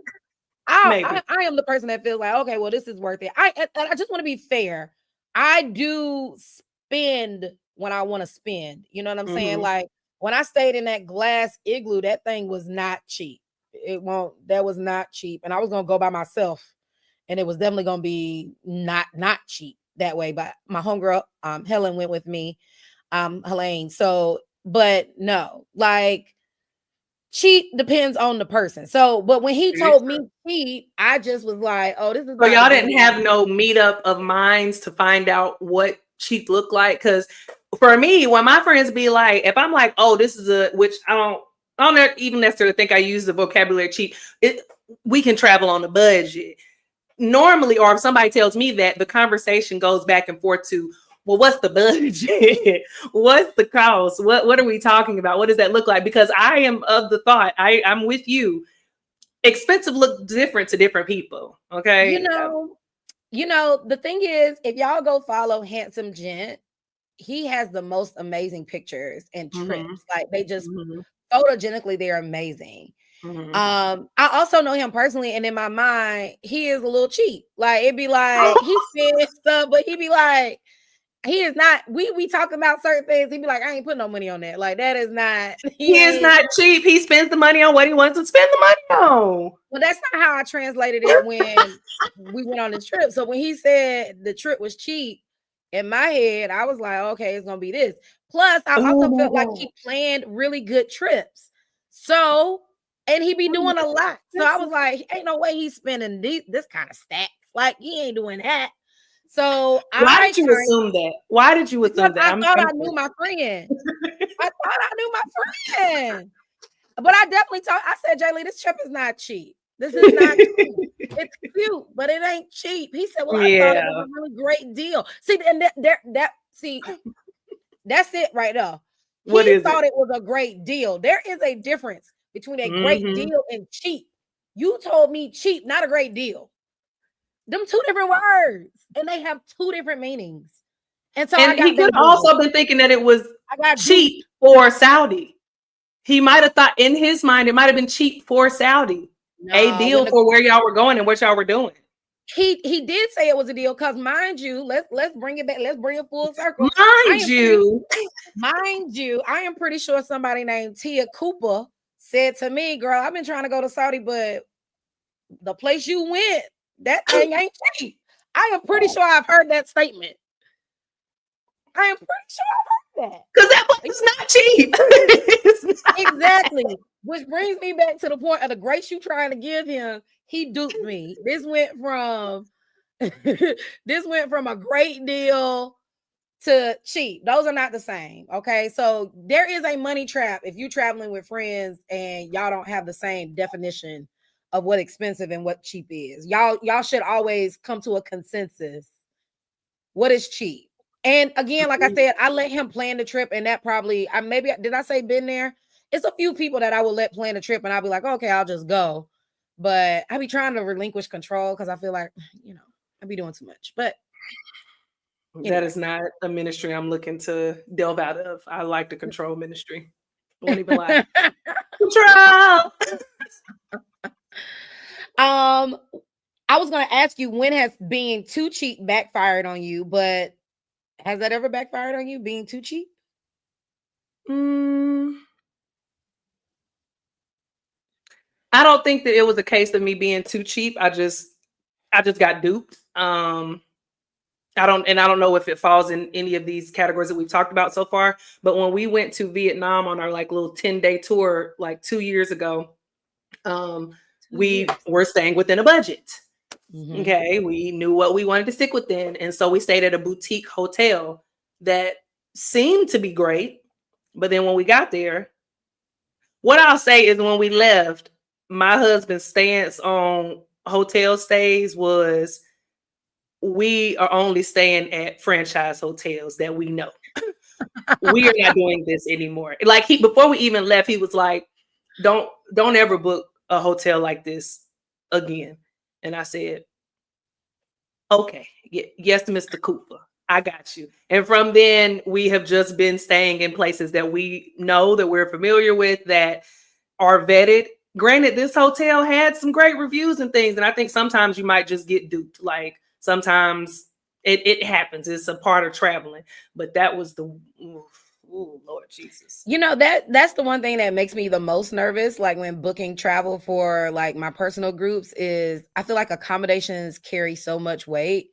I am the person that feels like, okay, well, this is worth it. I just want to be fair. I do spend when I want to spend. You know what I'm saying? Like when I stayed in that glass igloo, that thing was not cheap. That was not cheap. And I was gonna go by myself, and it was definitely gonna be not cheap that way. But my homegirl, Helen, went with me. Helene. So, but no, like cheap depends on the person. So, but when he told me cheap, I just was like, oh, this is. So y'all didn't have no meetup of minds to find out what cheap looked like? Because for me, when my friends be like, if I'm like, oh, this is which I don't even necessarily think I use the vocabulary cheap. We can travel on a budget. Normally, or if somebody tells me that, the conversation goes back and forth to, well, what's the budget? What's the cost? What are we talking about? What does that look like? Because I am of the thought, I'm with you. Expensive look different to different people. Okay. You know, the thing is, if y'all go follow Handsome Gent, he has the most amazing pictures and trips. Like they just photogenically, they're amazing. I also know him personally, and in my mind, he is a little cheap. Like it'd be like he said stuff, but he'd be like, he is not. We talking about certain things. He'd be like, I ain't putting no money on that. Like that is not. He is not cheap. He spends the money on what he wants to spend the money on. Well, that's not how I translated it when we went on the trip. So when he said the trip was cheap, in my head, I was like, okay, it's gonna be this. Plus, I also felt like he planned really good trips. So, and he be doing a lot. So I was like, ain't no way he's spending this kind of stacks. Like he ain't doing that. So why did you assume that? Why did you assume that? I thought I knew my friend. I thought I knew my friend. But I definitely I said, Jay Lee, this trip is not cheap. This is not cheap. It's cute, but it ain't cheap. He said, well, I thought it was a really great deal. See, and that's it right there. He thought it was a great deal. There is a difference between a great deal and cheap. You told me cheap, not a great deal. Them two different words, and they have two different meanings. And so I And he got could that have duped. also been thinking that it was I got cheap duped. for Saudi. He might have thought in his mind it might have been cheap for Saudi, a No, when deal for where y'all were going and what y'all were doing. he did say it was a deal, because mind you, let's bring it back, let's bring it full circle. I Mind am pretty you, Mind you, I am pretty sure somebody named Tia Cooper said to me, "Girl, I've been trying to go to Saudi, but the place you went, that thing ain't cheap." I am pretty sure I've heard that statement. I am pretty sure I've heard because that place is not cheap. It's that. not. Exactly. Which brings me back to the point of the grace you trying to give him. He duped me. This went from this went from a great deal to cheap. Those are not the same. Okay. So there is a money trap if you're traveling with friends and y'all don't have the same definition of what expensive and what cheap is. Y'all should always come to a consensus. What is cheap? And again, like I said, I let him plan the trip, and that probably I maybe did I say been there? It's a few people that I will let plan the trip and I'll be like, okay, I'll just go. But I be trying to relinquish control because I feel like, I be doing too much. But That anyway. is not a ministry I'm looking to delve out of. I like the control ministry. I won't even lie. Control. um, I was gonna ask you, when has being too cheap backfired on you, but has that ever backfired on you, being too cheap? Mm, I don't think that it was a case of me being too cheap. I just got duped. I don't know if it falls in any of these categories that we've talked about so far, but when we went to Vietnam on our like little 10-day tour like 2 years ago, um, 2 years. we were staying within a budget. Mm-hmm. Okay, we knew what we wanted to stick within, and so we stayed at a boutique hotel that seemed to be great. But then when we got there, what I'll say is when we left, my husband's stance on hotel stays was we are only staying at franchise hotels that we know. We are not doing this anymore. Like he before we even left, he was like, don't ever book a hotel like this again. And I said, okay, yes, Mr. Cooper, I got you. And from then, we have just been staying in places that we know, that we're familiar with, that are vetted. Granted, this hotel had some great reviews and things, and I think sometimes you might just get duped. Like sometimes it happens. It's a part of traveling. But that was the Lord Jesus. That's the one thing that makes me the most nervous, like when booking travel for like my personal groups, is I feel like accommodations carry so much weight.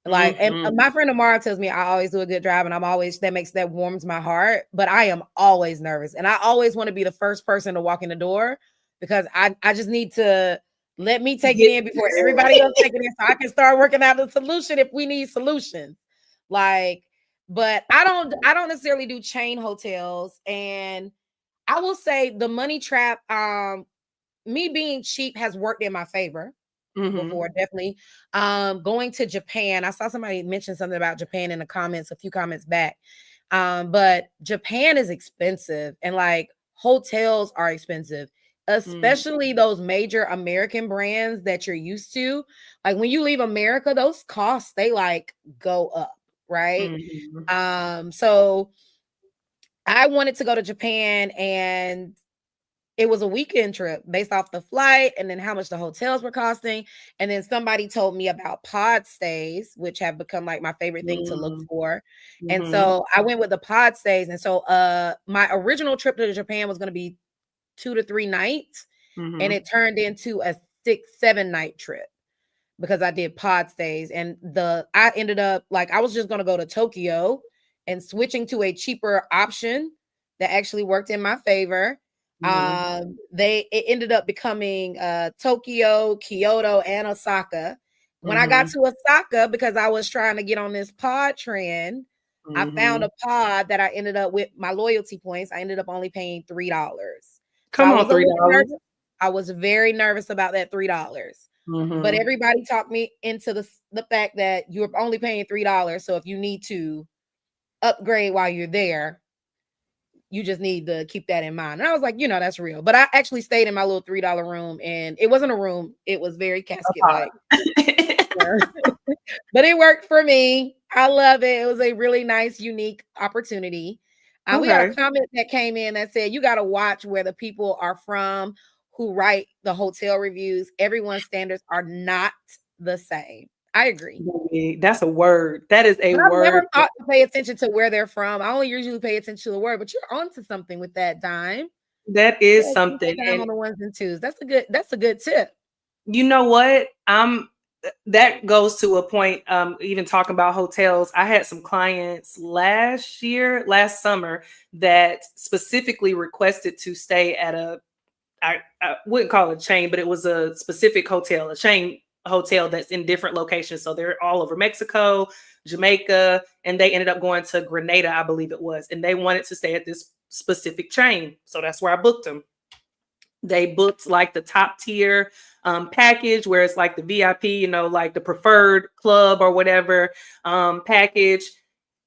Like, and Mhm. my friend Amara tells me I always do a good job, and that warms my heart. But I am always nervous, and I always want to be the first person to walk in the door, because I just need to let me take it Get- in before everybody else take it in, so I can start working out the solution if we need solutions. Like, but I don't necessarily do chain hotels, and I will say the money trap. Me being cheap has worked in my favor Mhm. before, definitely. Going to Japan, I saw somebody mention something about Japan in the comments a few comments back. But Japan is expensive, and like hotels are expensive, Mhm. especially those major American brands that you're used to. Like when you leave America, those costs they like go up, right? Mhm. So I wanted to go to Japan, and it was a weekend trip based off the flight and then how much the hotels were costing. And then somebody told me about pod stays, which have become like my favorite thing to look Mhm. for. And Mhm. so I went with the pod stays. And so my original trip to Japan was going to be 2 to 3 nights, and Mhm. it turned into a 6, 7 night trip because I did pod stays. And I ended up like I was just gonna go to Tokyo, and switching to a cheaper option that actually worked in my favor. Mhm. It ended up becoming Tokyo, Kyoto, and Osaka. When I got Mhm. to Osaka, because I was trying to get on this pod trend, I found Mhm. a pod that I ended up with my loyalty points. I ended up only paying $3. So I Come was on, a little $3. nervous. I was very nervous about that $3. But Mhm. everybody talked me into the fact that you're only paying $3. So if you need to upgrade while you're there, you just need to keep that in mind. And I was like, that's real. But I actually stayed in my little $3 room, and it wasn't a room, it was very casket like. Apart. But it worked for me. I love it. It was a really nice, unique opportunity. We got a Okay. comment that came in that said, "You got to watch where the people are from who write the hotel reviews. Everyone's standards are not the same." I agree. Baby, that's a word. That is a But I've word. never thought to pay attention to where they're from. I only usually pay attention to the word, but you're onto something with that, Dime. That is Yeah, keep something. that dime And on the ones and twos. That's a good tip. you know what? That goes to a point, even talking about hotels. I had some clients last summer, that specifically requested to stay at I wouldn't call it a chain, but it was a specific hotel, a chain hotel that's in different locations. So they're all over Mexico, Jamaica, and they ended up going to Grenada, I believe it was. And they wanted to stay at this specific chain. So that's where I booked them. They booked like the top tier package, where it's like the VIP, like the preferred club or whatever package.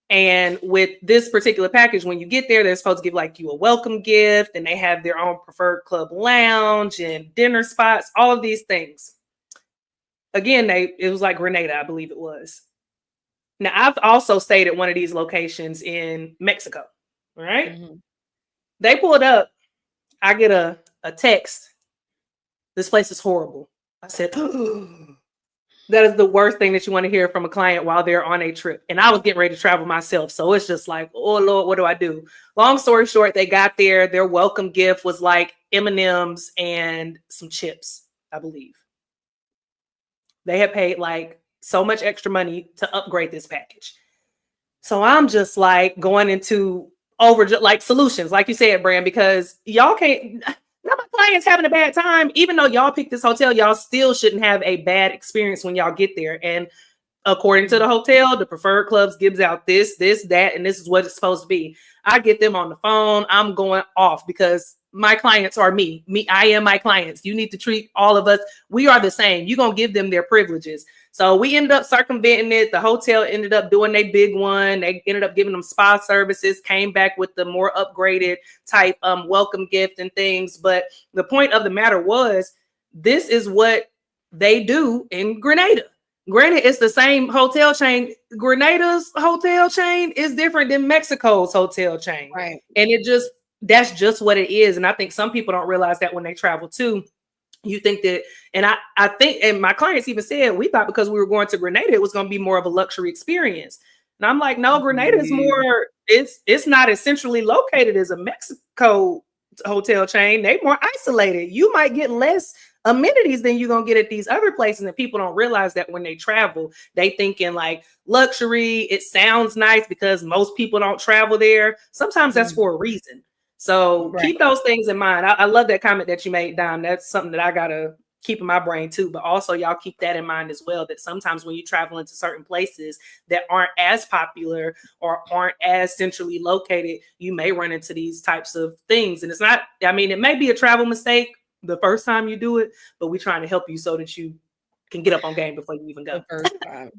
And with this particular package, when you get there, they're supposed to give like you a welcome gift, and they have their own preferred club lounge and dinner spots, all of these things. Again, it was like Grenada, I believe it was. Now, I've also stayed at one of these locations in Mexico. All right. Mhm. They pulled up. I get a text. This place is horrible. I said, that is the worst thing that you want to hear from a client while they're on a trip. And I was getting ready to travel myself. So it's just like, oh Lord, what do I do? Long story short, they got there. Their welcome gift was like M&Ms and some chips, I believe. They had paid like so much extra money to upgrade this package. So I'm just like going into over like solutions, like you said, Brand, because y'all can't. Now my clients having a bad time, even though y'all picked this hotel, y'all still shouldn't have a bad experience when y'all get there. And according to Mhm. the hotel, the preferred clubs gives out this, that, and this is what it's supposed to be. I get them on the phone. I'm going off because my clients are me. I am my clients. You need to treat all of us. We are the same. You're going to give them their privileges. So we ended up circumventing it. The hotel ended up doing their big one. They ended up giving them spa services, came back with the more upgraded type welcome gift and things. But the point of the matter was, this is what they do in Grenada. Granted, it's the same hotel chain. Grenada's hotel chain is different than Mexico's hotel chain. Right. And that's just what it is. And I think some people don't realize that when they travel too. You think that, and I think, and my clients even said, we thought because we were going to Grenada, it was going to be more of a luxury experience. And I'm like, no, Grenada is Yeah. more, it's not as centrally located as a Mexico hotel chain. They more isolated. You might get less amenities than you're gonna get at these other places. And people don't realize that when they travel, they think in like luxury. It sounds nice because most people don't travel there. Sometimes that's Mhm. for a reason. So Right. keep those things in mind. I love that comment that you made, Dom. That's something that I gotta keep in my brain too. But also, y'all keep that in mind as well. That sometimes when you travel into certain places that aren't as popular or aren't as centrally located, you may run into these types of things. And it's not. I mean, it may be a travel mistake the first time you do it, but we're trying to help you so that you can get up on game before you even go. The first time.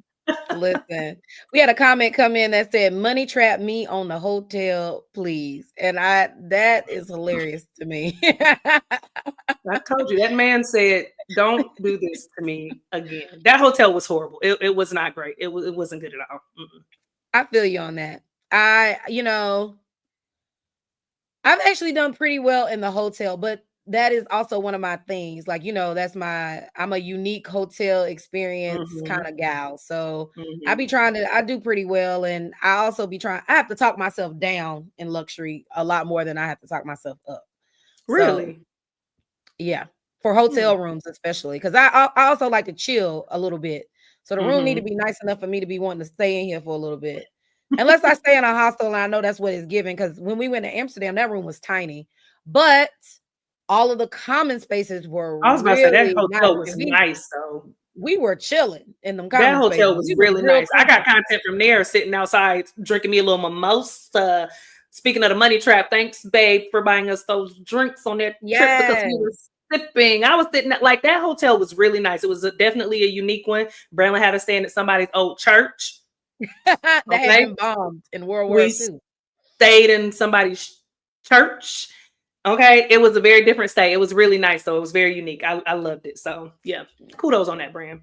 Listen, we had a comment come in that said, "Money trap me on the hotel, please." And that is hilarious to me. I told you that man said, "Don't do this to me again." That hotel was horrible. It was not great. It wasn't good at all. Mm-mm. I feel you on that. I've actually done pretty well in the hotel, but that is also one of my things. Like, I'm a unique hotel experience kind Mhm, of gal. So mhm. I do pretty well. And I also I have to talk myself down in luxury a lot more than I have to talk myself up. So Really? yeah, for Hmm. hotel rooms especially, because I also like to chill a little bit. So the room need to Mhm. be nice enough for me to be wanting to stay in here for a little bit. Unless I stay in a hostel and I know that's what it's given. Because when we went to Amsterdam, that room was tiny, but all of the common spaces were I was about to say that really nice, hotel was and nice though. we were chilling in them That common spaces. hotel was We was really real nice. I got comfortable. content from there sitting outside drinking me a little mimosa. Speaking of the money trap, thanks, babe, for buying us those drinks on that trip because we were Yes. sipping. I was sitting like that hotel was really nice. It was definitely a unique one. Braylon had us staying at somebody's old church. That had Okay. been bombed in World War We II. stayed in somebody's church. Okay. It was a very different stay. It was really nice. So it was very unique. I loved it. So yeah. Kudos on that, Brand.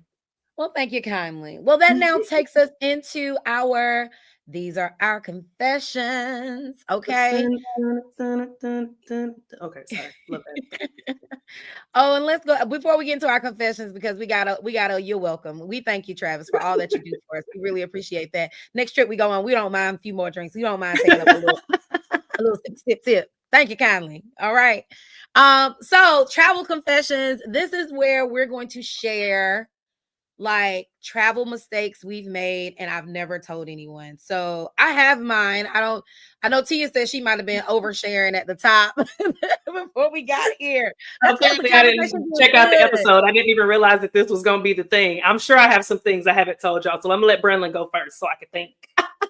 Well, thank you kindly. Well, that now takes us into our these are our confessions. Okay. Okay, sorry. Love that. Oh, and let's go before we get into our confessions because we gotta. You're welcome. We thank you, Travis, for all that you do for us. We really appreciate that. Next trip we go on, we don't mind a few more drinks. We don't mind taking up a little sip. Thank you kindly. All right. So travel confessions. This is where we're going to share like travel mistakes we've made and I've never told anyone. So I have mine. I know Tia said she might have been oversharing at the top before we got here. That's because the Apparently, I conversation didn't was check out the good. episode. I didn't even realize that this was going to be the thing. I'm sure I have some things I haven't told y'all. So I'm going to let Brenlin go first so I can think.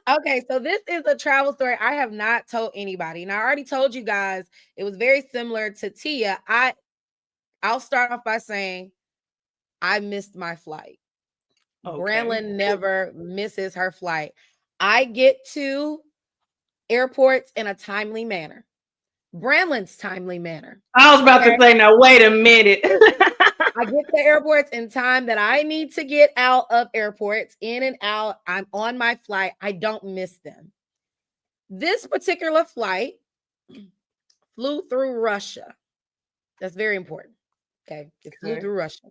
Okay, so this is a travel story I have not told anybody. And I already told you guys it was very similar to Tia. I'll start off by saying I missed my flight. Okay. Branlin never misses her flight. I get to airports in a timely manner. Branlin's timely manner. I was about to Okay. say, now, wait a minute. I get to airports in time that I need to get out of airports, in and out. I'm on my flight. I don't miss them. This particular flight flew through Russia. That's very important. Okay. It flew Okay. through Russia.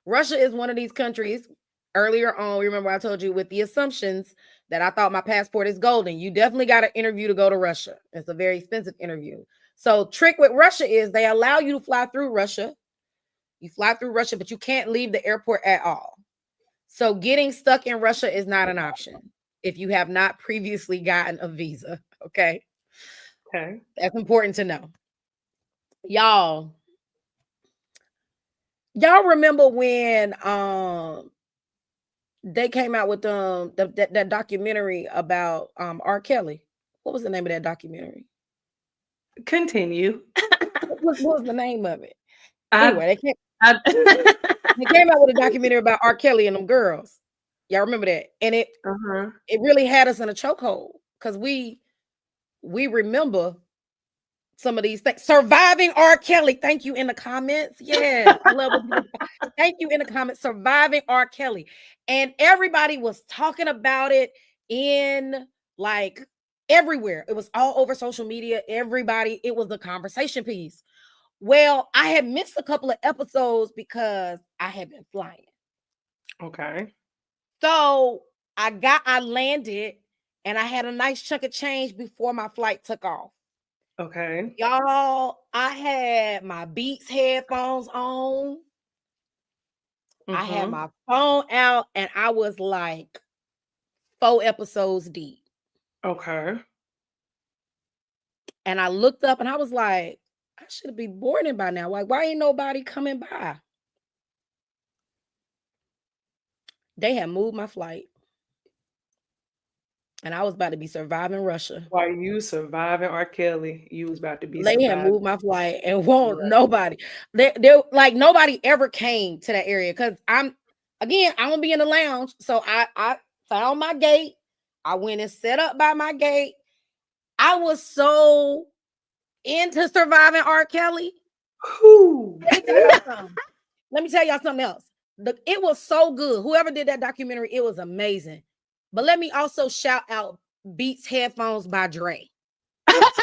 Russia is one of these countries. Earlier on, remember I told you with the assumptions that I thought my passport is golden. You definitely got an interview to go to Russia. It's a very expensive interview. So, trick with Russia is they allow you to fly through Russia. You fly through Russia, but you can't leave the airport at all. So, getting stuck in Russia is not an option if you have not previously gotten a visa. Okay. Okay. That's important to know. Y'all, y'all remember when they came out with that documentary about R. Kelly. What was the name of that documentary? Continue. What was the name of it? I, Anyway, I, they came out with a documentary about R. Kelly and them girls. Y'all remember that? And it uh-huh. it really had us in a chokehold because we remember some of these things. Surviving R. Kelly. Thank you in the comments. Yes, I love when people. Thank you in the comments. Surviving R. Kelly, and everybody was talking about it in like everywhere. It was all over social media. Everybody. It was the conversation piece. Well, I had missed a couple of episodes because I had been flying. Okay. So I landed and I had a nice chunk of change before my flight took off. Okay. Y'all, I had my Beats headphones on. I had Mm-hmm. my phone out and I was like 4 episodes deep. Okay. And I looked up and I was like, I should be boarding by now. Like, why ain't nobody coming by? They had moved my flight and I was about to be surviving Russia. While you surviving R. Kelly, you was about to be They had surviving. moved my flight and won't Right. nobody. They like nobody ever came to that area because I'm gonna be in the lounge. So I found my gate. I went and set up by my gate. I was so into surviving R. Kelly. Whew. Let me tell y'all something. Let me tell y'all something else. It was so good. Whoever did that documentary, it was amazing. But let me also shout out Beats Headphones by Dre.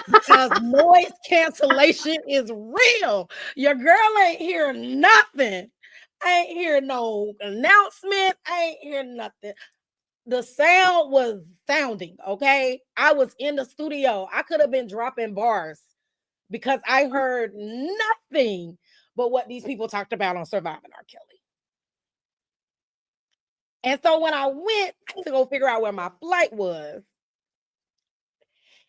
Because noise cancellation is real. Your girl ain't hear nothing. I ain't hear no announcement. I ain't hear nothing. The sound was sounding, okay? I was in the studio. I could have been dropping bars because I heard nothing but what these people talked about on Surviving R. Kelly. And so when I went to go figure out where my flight was,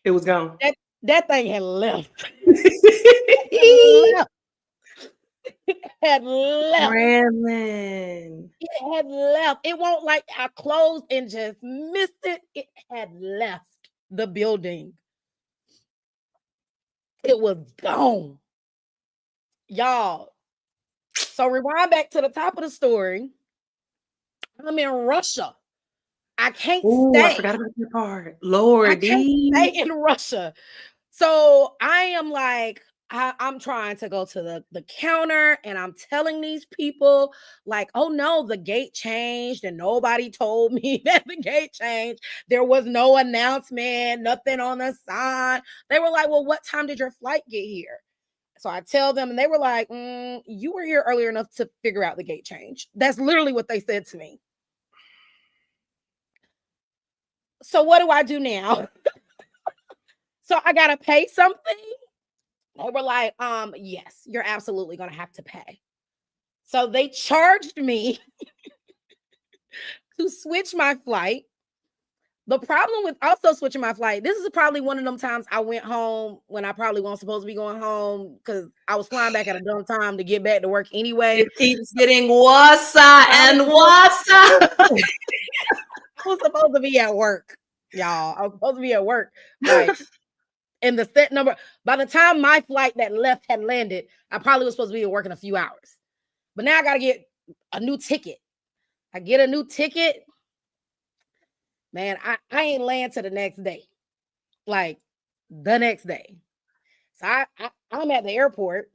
It was gone. that thing had left. It had left. It had left. Brandon. It had left. It won't like I closed and just missed it. It had left the building. It was gone. Y'all. So rewind back to the top of the story. I'm in Russia. I can't Oh, I stay. forgot about that part. I can't stay Lordy. in Russia. So I am like, I'm trying to go to the counter and I'm telling these people, like, oh no, the gate changed and nobody told me that the gate changed. There was no announcement, nothing on the sign. They were like, well, what time did your flight get here? So I tell them, and they were like, you were here earlier enough to figure out the gate change. That's literally what they said to me. So what do I do now? So I gotta pay something. They were like, yes, you're absolutely gonna have to pay. So they charged me to switch my flight. The problem with also switching my flight, this is probably one of them times I went home when I probably wasn't supposed to be going home because I was flying back at a dumb time to get back to work anyway. It keeps getting worse and worse. I was supposed to be at work, y'all. I was supposed to be at work. Like, in the set number, by the time my flight that left had landed, I probably was supposed to be at work in a few hours. But now I got to get a new ticket. I get a new ticket. Man, I ain't land to the next day. Like, the next day. So I'm at the airport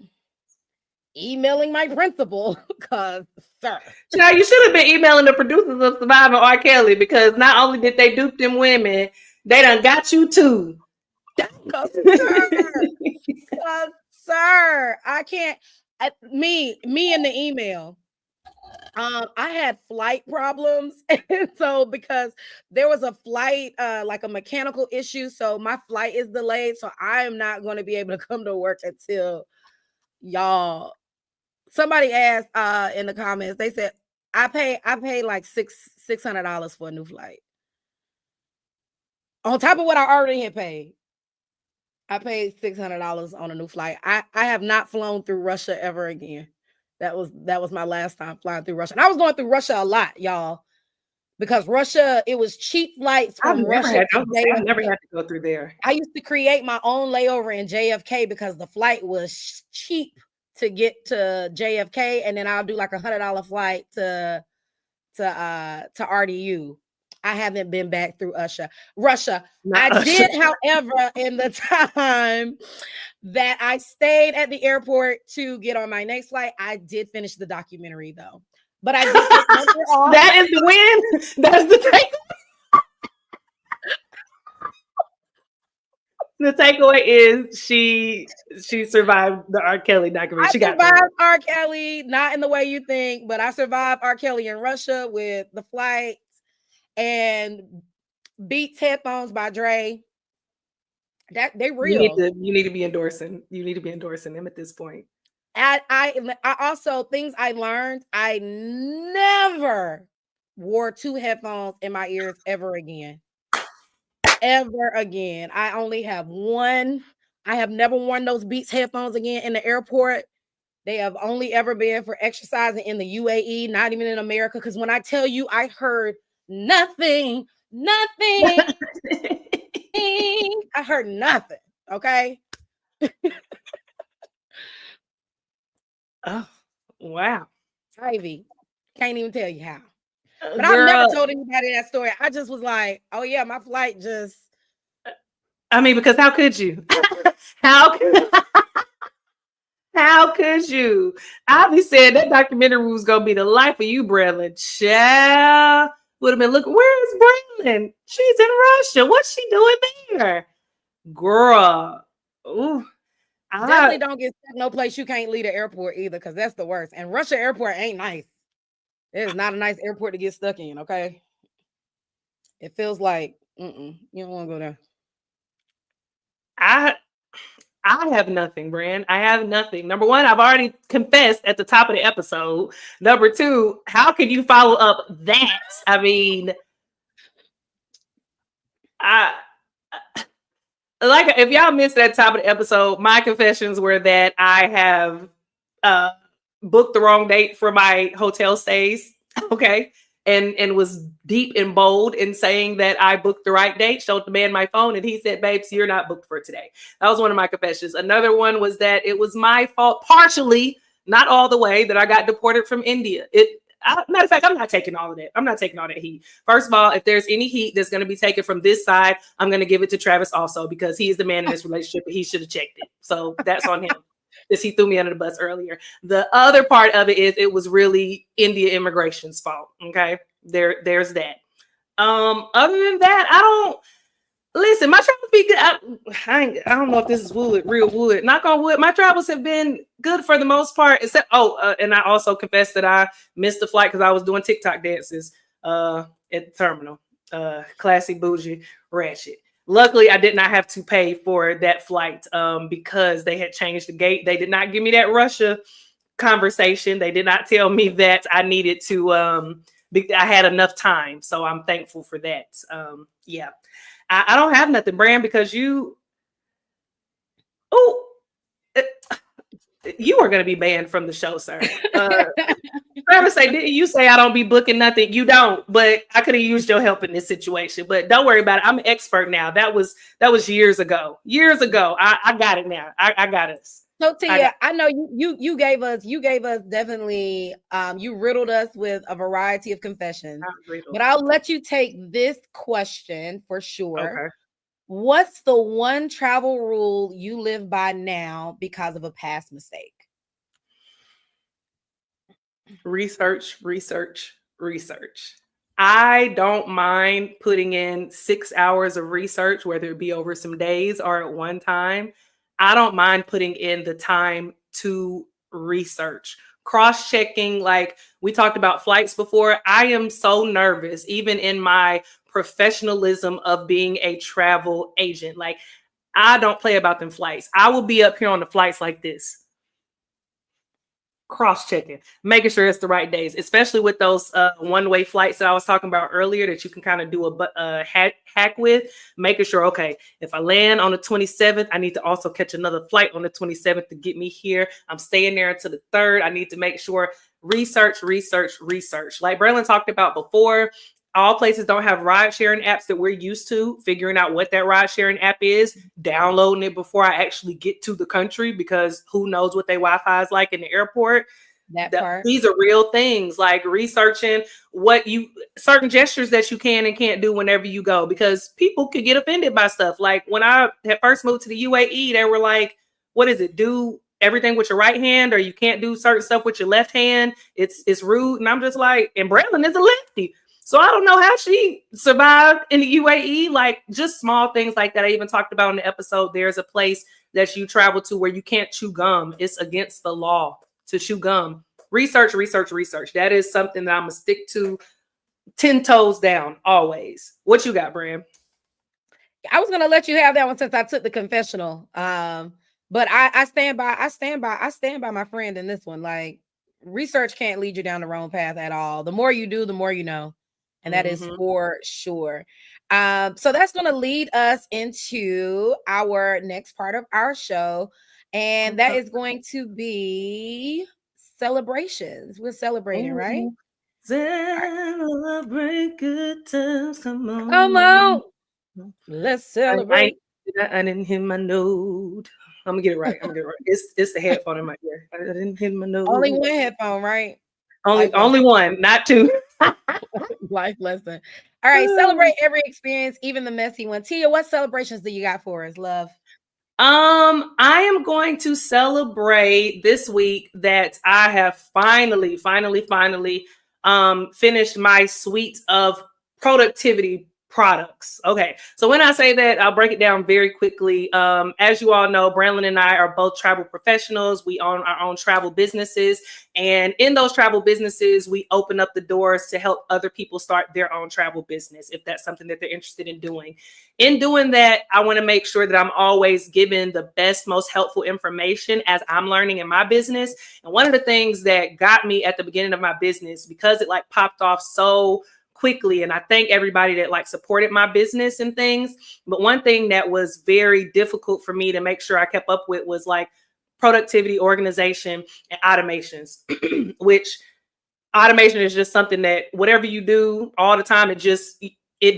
emailing my principal because, sir. Child, you should have been emailing the producers of Surviving R. Kelly because not only did they dupe them women, they done got you too. Sir, I can't. Me in the email. I had flight problems, and so because there was a flight, like a mechanical issue, so my flight is delayed. So I am not going to be able to come to work until y'all. Somebody asked in the comments. They said I pay like $600 for a new flight on top of what I already had paid. I paid $600 on a new flight. I have not flown through Russia ever again. That was my last time flying through Russia. And I was going through Russia a lot, y'all. Because Russia, it was cheap flights from Russia. I've never had to go through there. I used to create my own layover in JFK because the flight was cheap to get to JFK. And then I'll do like $100 flight to RDU. I haven't been back through Russia. I did, however, in the time that I stayed at the airport to get on my next flight, I did finish the documentary though. But I did that is the win. That's the takeaway. The takeaway is she survived the R. Kelly documentary. I survived R. Kelly, not in the way you think, but I survived R. Kelly in Russia with the flight and Beats headphones by Dre. That they real. You need to be endorsing. You need to be endorsing them at this point. I also, things I learned, I never wore two headphones in my ears ever again. Ever again. I only have one. I have never worn those Beats headphones again in the airport. They have only ever been for exercising in the UAE, not even in America. Because when I tell you, I heard nothing. I heard nothing. Okay. Oh, wow. Ivy, can't even tell you how. But I've never told anybody that story. I just was like, oh yeah, my flight just. I mean, because how could you? How could you? Ivy said that documentary was gonna be the life of you, Braylon. Child would have been looking. Where is Braylon? She's in Russia. What's she doing there, girl? Ooh. Definitely don't get stuck no place you can't leave the airport either, because that's the worst. And Russia airport ain't nice. It is not a nice airport to get stuck in, okay? It feels like you don't want to go there. I have nothing, Brand. I have nothing. Number one, I've already confessed at the top of the episode. Number two, how can you follow up that? I mean, like, if y'all missed that top of the episode, my confessions were that I have booked the wrong date for my hotel stays. Okay. And was deep and bold in saying that I booked the right date, showed the man my phone, and he said, babes, you're not booked for today. That was one of my confessions. Another one was that it was my fault, partially, not all the way, that I got deported from India. Matter of fact, I'm not taking all of that. I'm not taking all that heat. First of all, if there's any heat that's going to be taken from this side, I'm going to give it to Travis also, because he is the man in this relationship and he should have checked it. So that's on him. Because he threw me under the bus earlier. The other part of it is it was really India immigration's fault. Okay, there's that. Other than that, I don't listen. My travels be good. I don't know if this is wood, real wood. Knock on wood. My travels have been good for the most part. Except and I also confessed that I missed the flight because I was doing TikTok dances at the terminal. Classy, bougie, ratchet. Luckily, I did not have to pay for that flight because they had changed the gate. They did not give me that Russia conversation. They did not tell me that I needed to. I had enough time, so I'm thankful for that. Yeah, I don't have nothing, Bram, because you. Oh, you are going to be banned from the show, sir. Travis say, didn't you say I don't be booking nothing? You don't, but I could have used your help in this situation. But don't worry about it. I'm an expert now. That was years ago. Years ago. I got it now. I got us. So Tia, I know you gave us definitely you riddled us with a variety of confessions. But I'll let you take this question for sure. Okay. What's the one travel rule you live by now because of a past mistake? Research. I don't mind putting in 6 hours of research, whether it be over some days or at one time. I don't mind putting in the time to research, cross-checking. Like we talked about flights before. I am so nervous, even in my professionalism of being a travel agent. Like I don't play about them flights. I will be up here on the flights like this, cross-checking, making sure it's the right days, especially with those one-way flights that I was talking about earlier that you can kind of do a hack with, making sure, okay, if I land on the 27th, I need to also catch another flight on the 27th to get me here. I'm staying there until the 3rd. I need to make sure research. Like Braylon talked about before, all places don't have ride sharing apps that we're used to. Figuring out what that ride sharing app is, downloading it before I actually get to the country, because who knows what their Wi-Fi is like in the airport. These are real things, like researching what certain gestures that you can and can't do whenever you go, because people could get offended by stuff. Like when I had first moved to the UAE, they were like, what is it? Do everything with your right hand, or you can't do certain stuff with your left hand. It's rude. And I'm just like, and Braylon is a lefty. So I don't know how she survived in the UAE, like just small things like that. I even talked about in the episode, there's a place that you travel to where you can't chew gum. It's against the law to chew gum. Research. That is something that I'm going to stick to 10 toes down always. What you got, Bram? I was going to let you have that one since I took the confessional. But I stand by my friend in this one. Like research can't lead you down the wrong path at all. The more you do, the more you know. And that is for sure. So that's going to lead us into our next part of our show. And that is going to be celebrations. We're celebrating, right? Celebrate good times. Come on. Come on. Let's celebrate. I didn't hit my note. I'm going to get it right. It's the headphone in my ear. I didn't hit my note. Only one headphone, right? Only one, not two. Life lesson. All right, celebrate every experience, even the messy one. Tia, what celebrations do you got for us, love? I am going to celebrate this week that I have finally finished my suite of productivity products. Okay, so when I say that, I'll break it down very quickly. As you all know, Brandon and I are both travel professionals. We own our own travel businesses, and in those travel businesses, we open up the doors to help other people start their own travel business if that's something that they're interested in doing. In doing that, I want to make sure that I'm always giving the best, most helpful information as I'm learning in my business. And one of the things that got me at the beginning of my business, because it like popped off so quickly, and I thank everybody that like supported my business and things, but one thing that was very difficult for me to make sure I kept up with was like productivity, organization, and automations. Which automation is just something that whatever you do all the time, it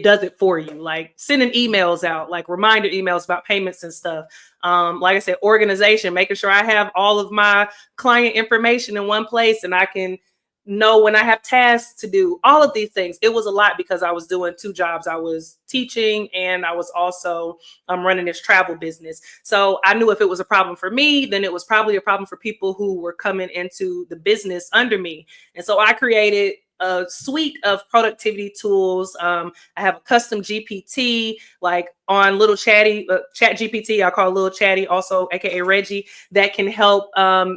does it for you. Like sending emails out, like reminder emails about payments and stuff. Like I said, organization, making sure I have all of my client information in one place and I can know when I have tasks to do, all of these things. It was a lot because I was doing two jobs. I was teaching and I was also running this travel business. So I knew if it was a problem for me, then it was probably a problem for people who were coming into the business under me. And so I created a suite of productivity tools. I have a custom GPT, like on Little Chatty, Chat GPT. I call Little Chatty, also AKA Reggie, that can help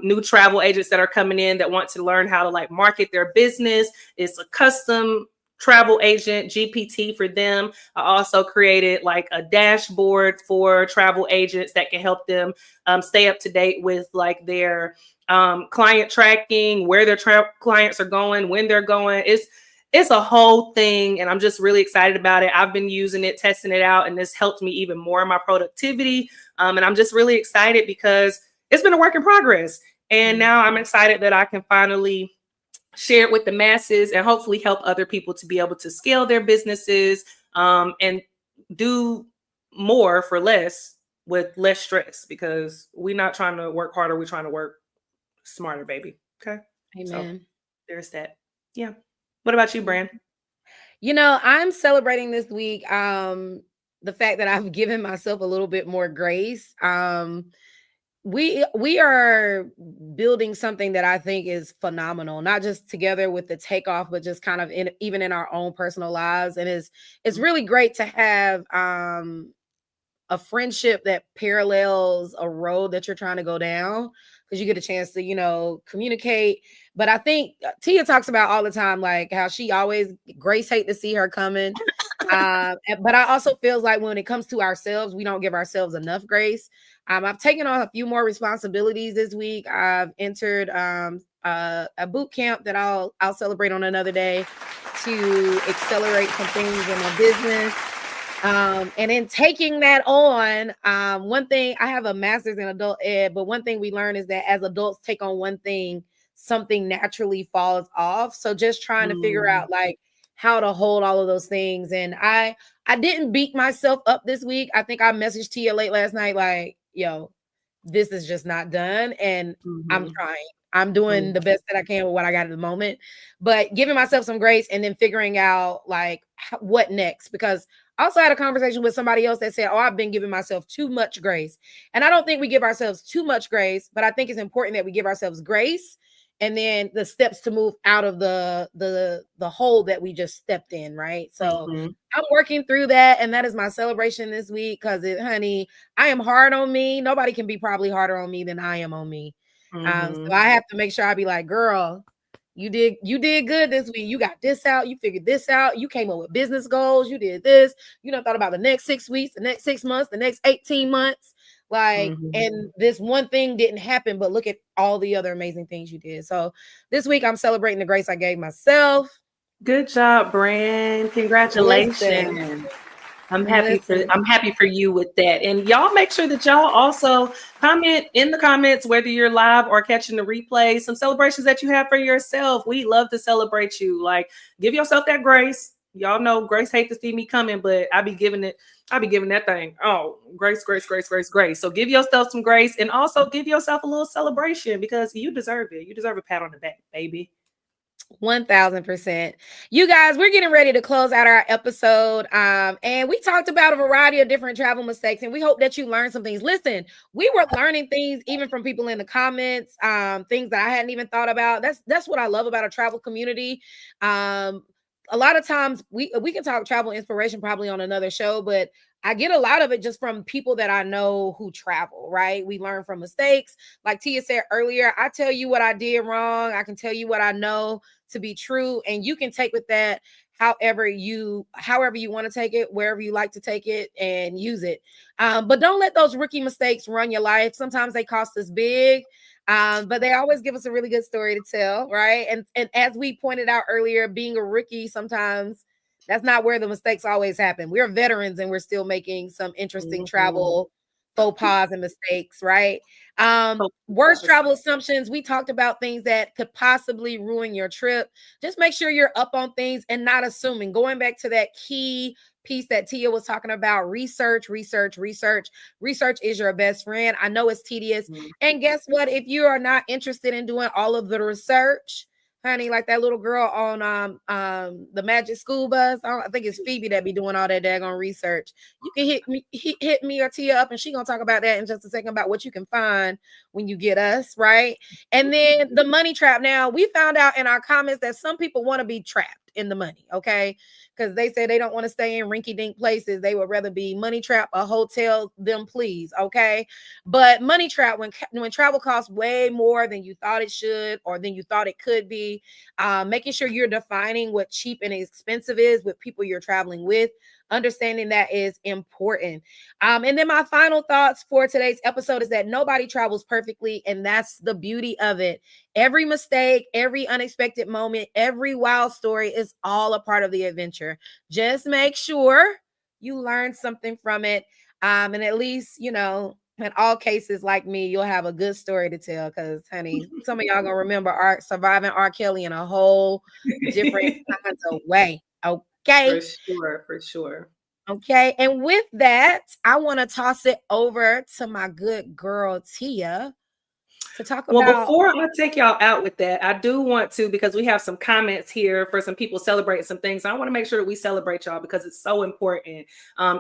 new travel agents that are coming in that want to learn how to like market their business. It's a custom travel agent GPT for them. I also created like a dashboard for travel agents that can help them stay up to date with like their client tracking, where their clients are going, when they're going. It's a whole thing, and I'm just really excited about it. I've been using it, testing it out, and this helped me even more in my productivity. And I'm just really excited because it's been a work in progress. And now I'm excited that I can finally share it with the masses and hopefully help other people to be able to scale their businesses and do more for less with less stress, because we're not trying to work harder. We're trying to work smarter, baby. Okay. So Amen. there's that. Yeah. What about you, Brand? I'm celebrating this week the fact that I've given myself a little bit more grace. We are building something that I think is phenomenal, not just together with the takeoff, but just kind of even in our own personal lives. And it's really great to have a friendship that parallels a road that you're trying to go down, because you get a chance to communicate. But I think Tia talks about all the time like how she always Grace hate to see her coming. But I also feels like when it comes to ourselves, we don't give ourselves enough grace. I've taken on a few more responsibilities this week. I've entered a boot camp that I'll celebrate on another day to accelerate some things in my business. And in taking that on, one thing, I have a master's in adult ed, but one thing we learn is that as adults take on one thing, something naturally falls off. So just trying to figure out like how to hold all of those things. And I didn't beat myself up this week. I think I messaged Tia late last night, like, yo, this is just not done. And I'm trying. I'm doing the best that I can with what I got at the moment, but giving myself some grace and then figuring out like what next. Because I also had a conversation with somebody else that said, oh, I've been giving myself too much grace. And I don't think we give ourselves too much grace, but I think it's important that we give ourselves grace and then the steps to move out of the hole that we just stepped in, right? So I'm working through that, and that is my celebration this week because, honey, I am hard on me. Nobody can be probably harder on me than I am on me. So I have to make sure I be like, girl, you did good this week. You got this out. You figured this out. You came up with business goals. You did this. You know, thought about the next 6 weeks, the next 6 months, the next 18 months. Like, and this one thing didn't happen, but look at all the other amazing things you did. So this week I'm celebrating the grace I gave myself. Good job, Brand. Congratulations. I'm happy for you with that. And y'all make sure that y'all also comment in the comments, whether you're live or catching the replay, some celebrations that you have for yourself. We love to celebrate you. Like, give yourself that grace. Y'all know Grace hate to see me coming, but I be giving that thing. Oh, grace, grace, grace, grace, grace. So give yourself some grace and also give yourself a little celebration because you deserve it. You deserve a pat on the back, baby. 1000%. You guys, we're getting ready to close out our episode. And we talked about a variety of different travel mistakes, and we hope that you learned some things. Listen, we were learning things even from people in the comments, things that I hadn't even thought about. That's what I love about a travel community. A lot of times we can talk travel inspiration probably on another show, but I get a lot of it just from people that I know who travel, right? We learn from mistakes. Like Tia said earlier, I tell you what I did wrong. I can tell you what I know to be true. And you can take with that however you want to take it, wherever you like to take it and use it. But don't let those rookie mistakes run your life. Sometimes they cost us big. But they always give us a really good story to tell, right? And as we pointed out earlier, being a rookie, sometimes that's not where the mistakes always happen. We're veterans and we're still making some interesting travel faux pas and mistakes, right? Worst travel assumptions. We talked about things that could possibly ruin your trip. Just make sure you're up on things and not assuming. Going back to that key piece that Tia was talking about, research is your best friend. I know it's tedious. And guess what? If you are not interested in doing all of the research, honey, like that little girl on the Magic School Bus. I think it's Phoebe that be doing all that daggone research. You can hit me or Tia up, and she gonna talk about that in just a second about what you can find when you get us right. And then the money trap. Now we found out in our comments that some people want to be trapped in the money. Okay, because they say they don't want to stay in rinky-dink places. They would rather be money trap a hotel them please. Okay, but money trap when travel costs way more than you thought it should or than you thought it could be, making sure you're defining what cheap and expensive is with people you're traveling with. Understanding that is important. And then my final thoughts for today's episode is that nobody travels perfectly, and that's the beauty of it. Every mistake, every unexpected moment, every wild story is all a part of the adventure. Just make sure you learn something from it. And at least, in all cases, like me, you'll have a good story to tell. Because, honey, some of y'all gonna remember surviving R. Kelly in a whole different kinds of way. For Okay. sure, for sure. Okay. And with that, I want to toss it over to my good girl Tia to talk Well, about. before I take y'all out with that, I do want to, because we have some comments here for some people celebrating some things. I want to make sure that we celebrate y'all because it's so important.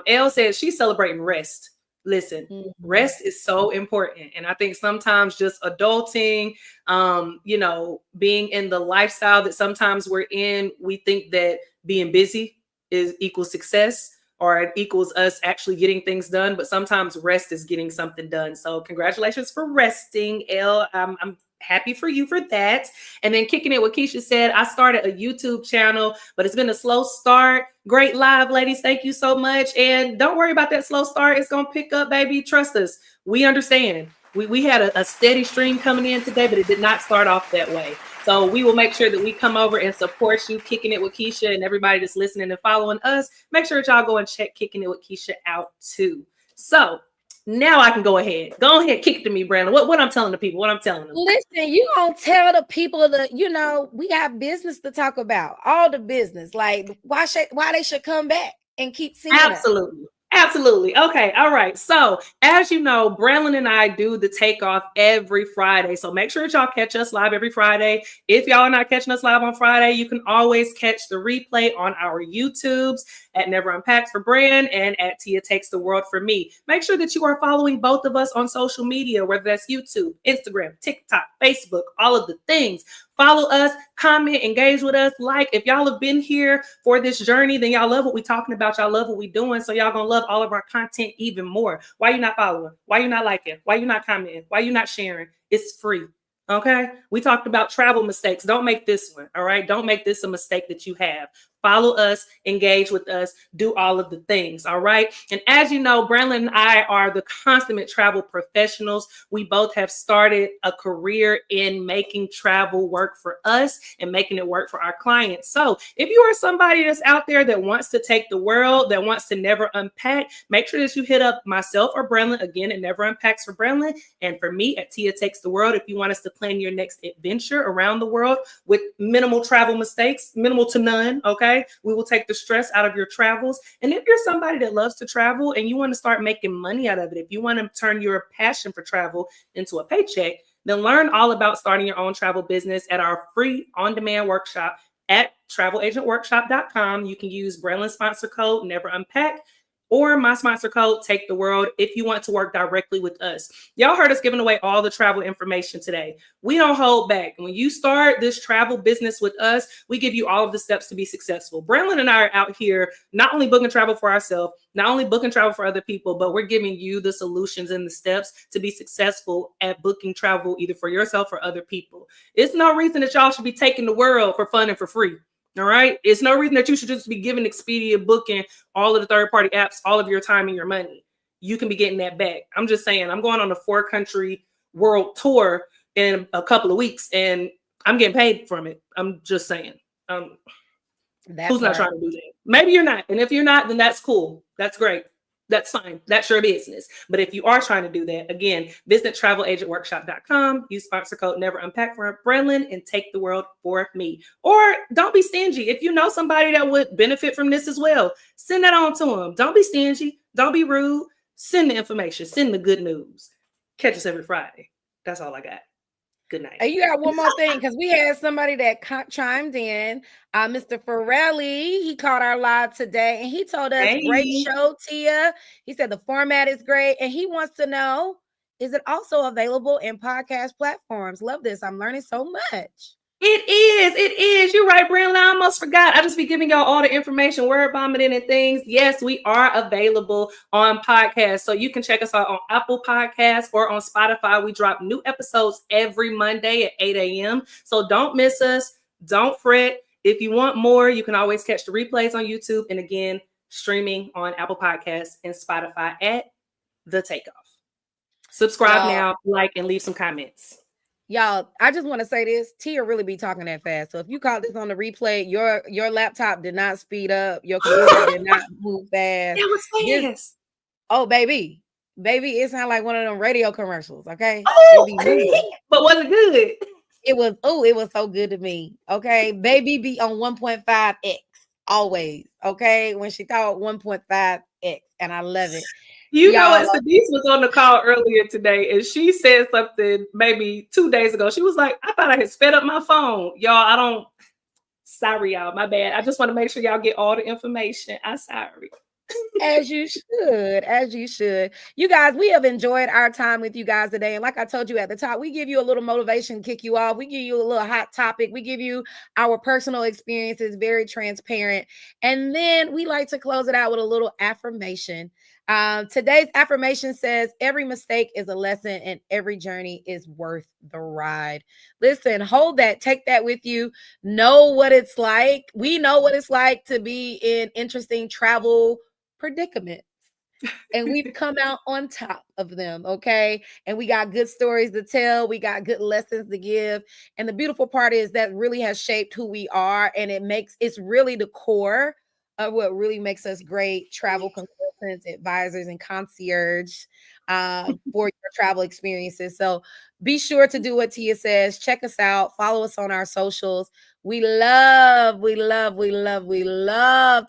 Elle says she's celebrating rest. Listen, rest is so important. And I think sometimes just adulting, being in the lifestyle that sometimes we're in, we think that being busy is equals success or it equals us actually getting things done. But sometimes rest is getting something done. So congratulations for resting, Elle. I'm happy for you for that. And then kicking it, what Keisha said, I started a YouTube channel, but it's been a slow start. Great live, ladies. Thank you so much. And don't worry about that slow start. It's going to pick up, baby. Trust us. We understand. We had a steady stream coming in today, but it did not start off that way. So we will make sure that we come over and support you, Kicking It with Keisha, and everybody that's listening and following us. Make sure that y'all go and check Kicking It with Keisha out too. So now I can go ahead. Go ahead, kick it to me, Brandon. What I'm telling the people, what I'm telling them. Listen, you gonna tell the people that we got business to talk about, all the business, like why they should come back and keep seeing us. Absolutely. Absolutely. Okay. All right. So, as you know, Braylon and I do the takeoff every Friday. So, make sure that y'all catch us live every Friday. If y'all are not catching us live on Friday, you can always catch the replay on our YouTubes at Never Unpacks for Brand and at Tia Takes the World for me. Make sure that you are following both of us on social media, whether that's YouTube, Instagram, TikTok, Facebook, all of the things. Follow us, comment, engage with us. Like, if y'all have been here for this journey, then y'all love what we're talking about. Y'all love what we're doing. So y'all gonna love all of our content even more. Why you not following? Why you not liking? Why you not commenting? Why you not sharing? It's free. Okay. We talked about travel mistakes. Don't make this one. All right. Don't make this a mistake that you have. Follow us, engage with us, do all of the things. All right. And as you know, Brandon and I are the consummate travel professionals. We both have started a career in making travel work for us and making it work for our clients. So if you are somebody that's out there that wants to take the world, that wants to never unpack, make sure that you hit up myself or Brandon again at Never Unpacks for Brandon, and for me at Tia Takes the World. If you want us to plan your next adventure around the world with minimal travel mistakes, minimal to none. Okay. We will take the stress out of your travels. And if you're somebody that loves to travel and you want to start making money out of it, if you want to turn your passion for travel into a paycheck, then learn all about starting your own travel business at our free on-demand workshop at travelagentworkshop.com. You can use Braylon's sponsor code Never Unpack or my sponsor code Take the World if you want to work directly with us. Y'all heard us giving away all the travel information today. We don't hold back. When you start this travel business with us, we give you all of the steps to be successful. Brandon and I are out here not only booking travel for ourselves, not only booking travel for other people, but we're giving you the solutions and the steps to be successful at booking travel either for yourself or other people. It's no reason that y'all should be taking the world for fun and for free. All right. It's no reason that you should just be giving Expedia, Booking, all of the third-party apps, all of your time and your money. You can be getting that back. I'm just saying, I'm going on a 4-country world tour in a couple of weeks and I'm getting paid from it. I'm just saying. Who's not trying to do that? Maybe you're not. And if you're not, then that's cool. That's great. That's fine. That's your business. But if you are trying to do that, again, visit travelagentworkshop.com, use sponsor code Never Unpack for Brandon, and take the world for me. Or don't be stingy. If you know somebody that would benefit from this as well, send that on to them. Don't be stingy. Don't be rude. Send the information. Send the good news. Catch us every Friday. That's all I got. Good night. And you got one more thing, because we had somebody that chimed in. Mr. Farrelly, he caught our live today, and he told us, great show, Tia. He said the format is great, and he wants to know, is it also available in podcast platforms? Love this. I'm learning so much. It is. You're right, Brandon. I almost forgot. I just be giving y'all all the information, word vomiting and things. Yes, we are available on podcasts. So you can check us out on Apple Podcasts or on Spotify. We drop new episodes every Monday at 8 a.m. So don't miss us. Don't fret. If you want more, you can always catch the replays on YouTube. And again, streaming on Apple Podcasts and Spotify at The Takeoff. Subscribe now, like, and leave some comments. Y'all, I just want to say this. Tia really be talking that fast. So if you caught this on the replay, your laptop did not speed up. Your computer did not move fast. It was fast. Oh, baby. Baby, it sounded like one of them radio commercials, okay? But was it good? It was so good to me. Okay. Baby be on 1.5x always. Okay. When she thought 1.5x, and I love it. You know what? Denise was on the call earlier today, and she said something maybe 2 days ago. She was like, I thought I had sped up my phone. Y'all, sorry, y'all. My bad. I just want to make sure y'all get all the information. I'm sorry. As you should. You guys, we have enjoyed our time with you guys today. And like I told you at the top, we give you a little motivation, kick you off. We give you a little hot topic. We give you our personal experiences, very transparent. And then we like to close it out with a little affirmation. Today's affirmation says, every mistake is a lesson and every journey is worth the ride. Listen, hold that, take that with you. Know what it's like. We know what it's like to be in interesting travel predicaments. And we've come out on top of them, okay? And we got good stories to tell. We got good lessons to give. And the beautiful part is that really has shaped who we are. And it's really the core of what really makes us great travel consultants, advisors, and concierge for your travel experiences. So be sure to do what Tia says. Check us out. Follow us on our socials. We love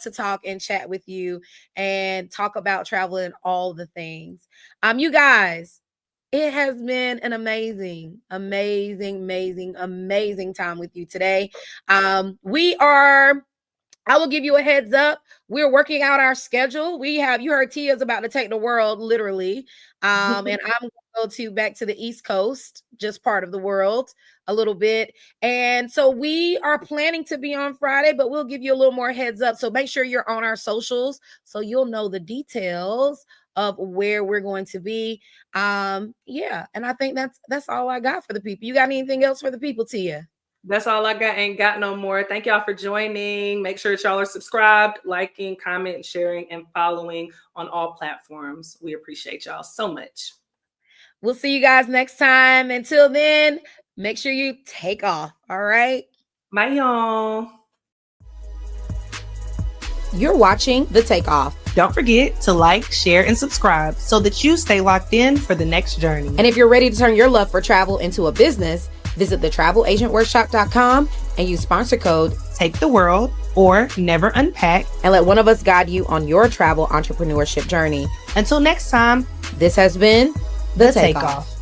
to talk and chat with you and talk about travel and all the things. You guys, it has been an amazing time with you today. I will give you a heads up. We're working out our schedule. You heard Tia's about to take the world, literally. And I'm going to go back to the East Coast, just part of the world, a little bit. And so we are planning to be on Friday, but we'll give you a little more heads up. So make sure you're on our socials so you'll know the details of where we're going to be. And I think that's all I got for the people. You got anything else for the people, Tia? That's all I got. Ain't got no more. Thank y'all for joining. Make sure that y'all are subscribed, liking, commenting, sharing, and following on all platforms. We appreciate y'all so much. We'll see you guys next time. Until then, make sure you take off. All right. Bye, y'all. You're watching The Takeoff. Don't forget to like, share, and subscribe so that you stay locked in for the next journey. And if you're ready to turn your love for travel into a business, visit thetravelagenworkshop.com and use sponsor code Take the World or Never Unpack and let one of us guide you on your travel entrepreneurship journey. Until next time, this has been The Takeoff.